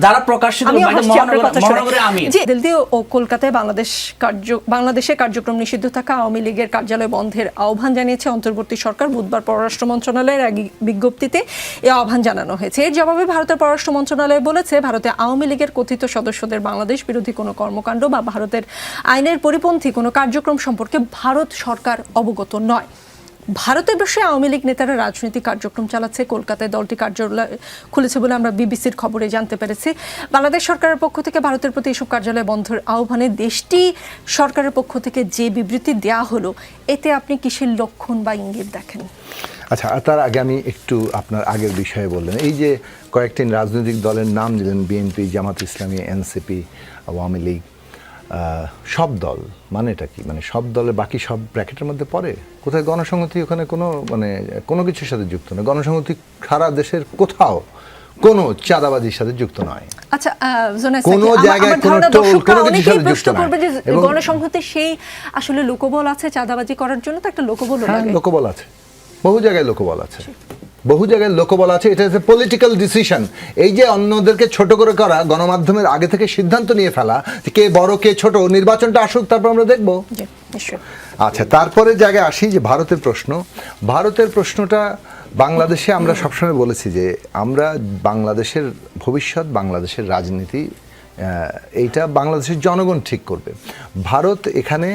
যারা প্রকাশিত মহানগরে। আমি দিল্লি ও কলকাতায় বাংলাদেশের কার্যক্রম নিষিদ্ধ থাকা আওয়ামী লীগের কার্যালয় বন্ধের আহ্বান জানিয়েছে অন্তর্বর্তী সরকার। বুধবার পররাষ্ট্র মন্ত্রণালয়ের এক বিজ্ঞপ্তিতে এই আহ্বান জানানো হয়েছে। এর জবাবে ভারতের পররাষ্ট্র মন্ত্রণালয় বলেছে, ভারতে আওয়ামী লীগের কথিত সদস্যদের বাংলাদেশ বিরোধী কোনো কর্মকাণ্ড বা ভারতের আইনের পরিপন্থী কোনো কার্যক্রম সম্পর্কে ভারত সরকার অবগত নয়। ভারতের বসে আওয়ামী লীগ নেতারা রাজনৈতিক কার্যক্রম চালাচ্ছে। কলকাতায় দলটি কার্যালয় খুলেছে বলে আমরা বিবিসির খবরে জানতে পেরেছি। বাংলাদেশ সরকারের পক্ষ থেকে ভারতের প্রতি এসব কার্যালয় বন্ধের আহ্বানে দেশটি সরকারের পক্ষ থেকে যে বিবৃতি দেয়া হলো, এতে আপনি কিসের লক্ষণ বা ইঙ্গিত দেখেন? আচ্ছা, আর তার আগে আমি একটু আপনার আগের বিষয়ে বললেন, এই যে কয়েকটি রাজনৈতিক দলের নাম দিলেন, বিএনপি, জামাত ইসলামী, এনসিপি, আওয়ামী লীগ, সব দল মানে এটা কি, মানে সব দলের বাকি সব ব্র্যাকেটের মধ্যে পড়ে? কোথায় গণসংহতি ওখানে কোনো মানে কোনো কিছুর সাথে যুক্ত নয়? গণসংহতি সারা দেশের কোথাও কোনো চাঁদাবাজির সাথে যুক্ত নয়। আচ্ছা জোনায়েদ কোনো সাকি, জায়গায় আমার কোনো ধারণা টোল, দর্শকরা কোনো কিছুর অনেকেই সাথে প্রশ্ন যুক্ত নয়। করবে যে এবং গণসংহতির সেই আসলে লোকবল আছে চাঁদাবাজি করার জন্য, তো একটা লোকবল হ্যাঁ, লাগে। লোকবল আছে, বহু জায়গায় লোকবল আছে, বহু জায়গায় লোকবল আছে। এটা হচ্ছে পলিটিক্যাল ডিসিশন। এই যে অন্যদেরকে ছোট করে করা, গণমাধ্যমের আগে থেকে সিদ্ধান্ত নিয়ে ফেলা কে বড় কে ছোট, নির্বাচনটা আসুক তারপর আমরা দেখবো। জি, নিশ্চয়ই। আচ্ছা, তারপরে জায়গায় আসি যে ভারতের প্রশ্ন। ভারতের প্রশ্নটা বাংলাদেশে আমরা সবসময় বলেছি যে আমরা বাংলাদেশের ভবিষ্যৎ, বাংলাদেশের রাজনীতি এইটা বাংলাদেশের জনগণ ঠিক করবে। ভারত এখানে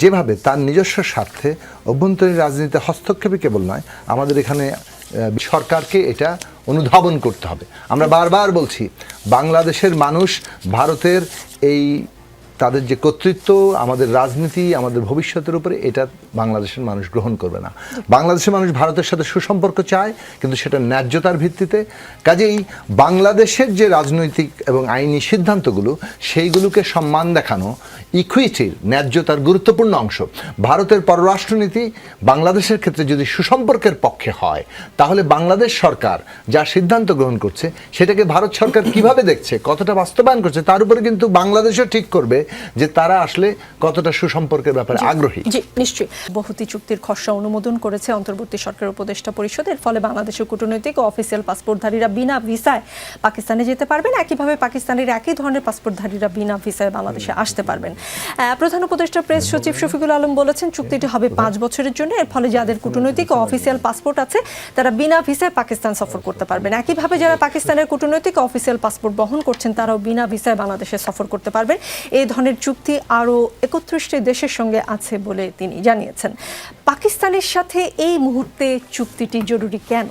যেভাবে তার নিজস্ব স্বার্থে অভ্যন্তরীণ রাজনীতিতে হস্তক্ষেপই কেবল নয়, আমাদের এখানে সরকারকে এটা অনুধাবন করতে হবে। আমরা বারবার বলছি বাংলাদেশের মানুষ ভারতের এই তাদের যে কর্তৃত্ব, আমাদের রাজনীতি, আমাদের ভবিষ্যতের উপরে, এটা বাংলাদেশের মানুষ গ্রহণ করবে না। বাংলাদেশের মানুষ ভারতের সাথে সুসম্পর্ক চায়, কিন্তু সেটা ন্যায্যতার ভিত্তিতে। কাজেই বাংলাদেশের যে রাজনৈতিক এবং আইনি সিদ্ধান্তগুলো, সেইগুলোকে সম্মান দেখানো ইকুইটির, ন্যায্যতার গুরুত্বপূর্ণ অংশ। ভারতের পররাষ্ট্রনীতি বাংলাদেশের ক্ষেত্রে যদি সুসম্পর্কের পক্ষে হয়, তাহলে বাংলাদেশ সরকার যা সিদ্ধান্ত গ্রহণ করছে সেটাকে ভারত সরকার কিভাবে দেখছে, কতটা বাস্তবায়ন করছে, তার উপরে কিন্তু বাংলাদেশও ঠিক করবে যে তারা আসলে কতটা সুসম্পর্কের ব্যাপারে আগ্রহী। জি, নিশ্চয়ই। বহুতি চুক্তির খসড়া অনুমোদন করেছে অন্তর্বর্তী সরকার উপদেষ্টা পরিষদ। এর ফলে বাংলাদেশের কূটনৈতিক ও অফিসিয়াল পাসপোর্টধারীরা বিনা ভিসায় পাকিস্তানে যেতে পারবেন। একইভাবে পাকিস্তানের একই ধরনের পাসপোর্টধারীরা বিনা ভিসায় বাংলাদেশে আসতে পারবেন। প্রধান উপদেষ্টা প্রেস সচিব শফিকুল আলম বলেছেন চুক্তিটি হবে 5 বছরের জন্য। এর ফলে যাদের কূটনৈতিক ও অফিসিয়াল পাসপোর্ট আছে তারা বিনা ভিসায় পাকিস্তান সফর করতে পারবেন। একইভাবে যারা পাকিস্তানের কূটনৈতিক ও অফিসিয়াল পাসপোর্ট বহন করছেন তারাও বিনা ভিসায় বাংলাদেশে সফর করতে পারবেন। এই ধরনের চুক্তি আরও 31টি দেশের সঙ্গে আছে বলে তিনি জানিয়েছেন। পাকিস্তানের সাথে এই মুহূর্তে চুক্তিটি জরুরি কেন?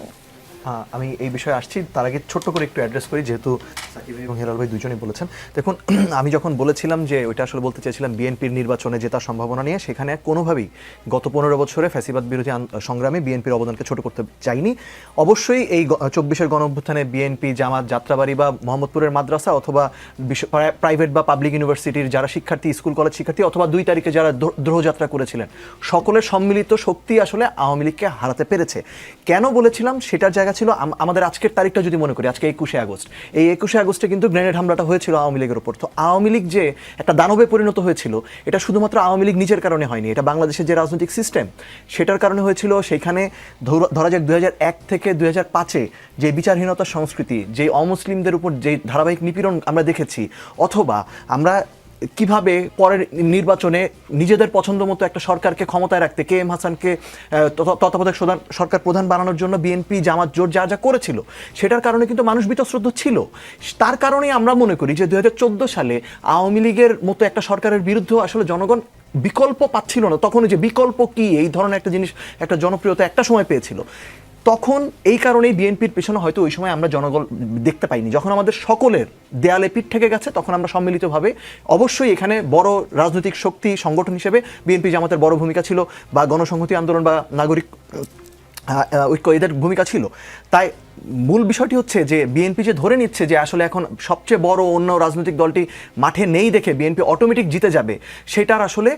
আমি এই বিষয়ে আসছি, তার আগে ছোট্ট করে একটু অ্যাড্রেস করি, যেহেতু সাকিব এবং হেলাল ভাই দুজনেই বলেছেন। দেখুন, আমি যখন বলেছিলাম যে ওইটা আসলে বলতে চেয়েছিলাম বিএনপির নির্বাচনে জেতার সম্ভাবনা নিয়ে, সেখানে কোনোভাবেই গত 15 বছরে ফ্যাসিবাদ বিরোধী সংগ্রামে বিএনপির অবদানকে ছোট করতে চাইনি। অবশ্যই এই 24-এর গণ অভ্যুত্থানে বিএনপি, জামাত, যাত্রাবাড়ি বা মোহাম্মদপুরের মাদ্রাসা অথবা প্রাইভেট বা পাবলিক ইউনিভার্সিটির যারা শিক্ষার্থী, স্কুল কলেজ শিক্ষার্থী, অথবা 2 তারিখে যারা দ্রোহযাত্রা করেছিলেন, সকলের সম্মিলিত শক্তি আসলে আওয়ামী লীগকে হারাতে পেরেছে। কেন বলেছিলাম সেটার জায়গা ছিল আমাদের আজকের তারিখটা যদি মনে করি, আজকে 21শে আগস্ট। এই 21শে আগস্টে কিন্তু গ্রেনেড হামলাটা হয়েছিল আওয়ামী লীগের উপর। তো আওয়ামী লীগ যে একটা দানবে পরিণত হয়েছিল, এটা শুধুমাত্র আওয়ামী লীগ নিজের কারণে হয়নি, এটা বাংলাদেশের যে রাজনৈতিক সিস্টেম সেটার কারণে হয়েছিল। সেইখানে ধরা যাক 2001 থেকে 2005-এ যে বিচারহীনতার সংস্কৃতি, যে অমুসলিমদের উপর যে ধারাবাহিক নিপীড়ন আমরা দেখেছি, অথবা আমরা কিভাবে পরের নির্বাচনে নিজেদের পছন্দ মতো একটা সরকারকে ক্ষমতায় রাখতে কে এম হাসানকে তত্ত্বাবধায়ক সরকার প্রধান বানানোর জন্য বিএনপি, জামাত জোট যা যা করেছিল, সেটার কারণে কিন্তু মানুষ বীতশ্রদ্ধ ছিল। তার কারণেই আমরা মনে করি যে 2014 সালে আওয়ামী লীগের মতো একটা সরকারের বিরুদ্ধে আসলে জনগণ বিকল্প পাচ্ছিল না। তখন যে বিকল্প কি, এই ধরনের একটা জিনিস, একটা জনপ্রিয়তা একটা সময় পেয়েছিল। তখন এই কারণেই বিএনপির পেছনে হয়তো ওই সময় আমরা জনগণ দেখতে পাইনি। যখন আমাদের সকলের দেয়ালে পিঠ থেকে গেছে, তখন আমরা সম্মিলিতভাবে, অবশ্যই এখানে বড় রাজনৈতিক শক্তি সংগঠন হিসেবে বিএনপি, জামাতের বড় ভূমিকা ছিল, বা গণসংহতি আন্দোলন বা নাগরিক ঐক্য এদের ভূমিকা ছিল। তাই মূল বিষয়টি হচ্ছে যে বিএনপি যে ধরে নিচ্ছে যে আসলে এখন সবচেয়ে বড় অন্য রাজনৈতিক দলটি মাঠে নেই দেখে বিএনপি অটোমেটিক জিতে যাবে, সেটার আসলে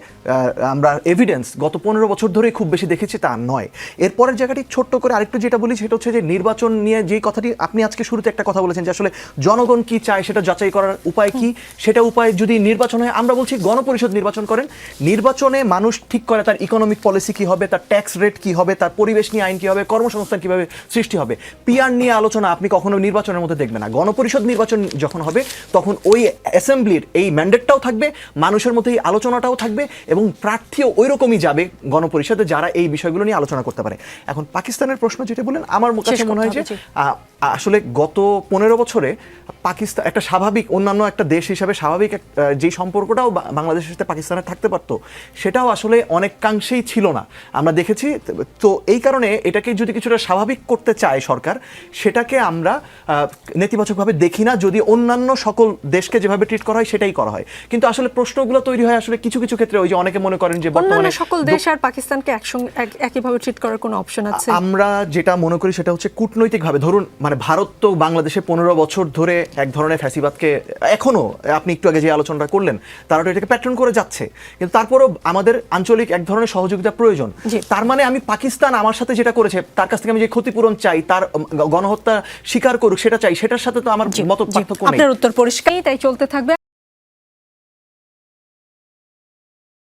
আমরা এভিডেন্স গত 15 বছর ধরেই খুব বেশি দেখেছি, তা নয়। এরপরের জায়গাটি ছোট্ট করে আরেকটু যেটা বলি, সেটা হচ্ছে যে নির্বাচন নিয়ে যেই কথাটি আপনি আজকে শুরুতে একটা কথা বলেছেন যে আসলে জনগণ কি চায় সেটা যাচাই করার উপায় কি, সেটা উপায় যদি নির্বাচন হয়, আমরা বলছি গণপরিষদ নির্বাচন করেন। নির্বাচনে মানুষ ঠিক করে তার ইকোনমিক পলিসি কি হবে, তার ট্যাক্স রেট কি হবে, তার পরিবেশ নিয়ে আইন কি হবে, কর্মসংস্থান কিভাবে সৃষ্টি হবে। পিআর নিয়ে আলোচনা আপনি কখনো নির্বাচনের মধ্যে দেখবেন না। গণপরিষদ নির্বাচন যখন হবে, তখন ওই অ্যাসেম্বলির এই ম্যান্ডেটটাও থাকবে, মানুষের মধ্যে এই আলোচনাটাও থাকবে, এবং প্রার্থীও ওই রকমই যাবে গণপরিষদে যারা এই বিষয়গুলো নিয়ে আলোচনা করতে পারে। এখন পাকিস্তানের প্রশ্ন যেটা বললেন, আমার কাছে মনে হয় যে আসলে গত 15 বছরে পাকিস্তান একটা স্বাভাবিক, অন্যান্য একটা দেশ হিসাবে স্বাভাবিক যে সম্পর্কটাও বাংলাদেশের সাথে পাকিস্তানের থাকতে পারতো, সেটাও আসলে অনেকাংশেই ছিল না, আমরা দেখেছি। তো এই কারণে এটাকে যদি কিছুটা স্বাভাবিক করতে চায় সরকার, সেটাকে আমরা নেতিবাচকভাবে দেখি না, যদি অন্যান্য সকল দেশকে যেভাবে ট্রিট করা হয় সেটাই করা হয়। কিন্তু আসলে প্রশ্নগুলো তৈরি হয় আসলে কিছু কিছু ক্ষেত্রে, ওই যে অনেকে মনে করেন যে অন্যান্য বর্তমানে সকল দেশ আর পাকিস্তানকে একইভাবে ট্রিট করার কোনো অপশন আছে? আমরা যেটা মনে করি সেটা হচ্ছে কূটনৈতিকভাবে, ধরুন মানে ভারত তো বাংলাদেশে 15 বছর ধরে এক ধরনের ফ্যাসিবাদকে, এখনো আপনি একটু আগে যে আলোচনাটা করলেন, তারা তো এটাকে প্যাটার্ন করে যাচ্ছে, কিন্তু তারপরও আমাদের আঞ্চলিক এক ধরনের সহযোগিতা প্রয়োজন। জি। তার মানে আমি পাকিস্তান আমার সাথে যেটা করেছে তার কাছ থেকে আমি যে ক্ষতিপূরণ চাই, তার গণহত্যা স্বীকার করুক সেটা চাই, সেটার সাথে তো আমার মত পার্থক্য নেই। আপনার উত্তর পরিষ্কার, তাই চলতে থাকবে।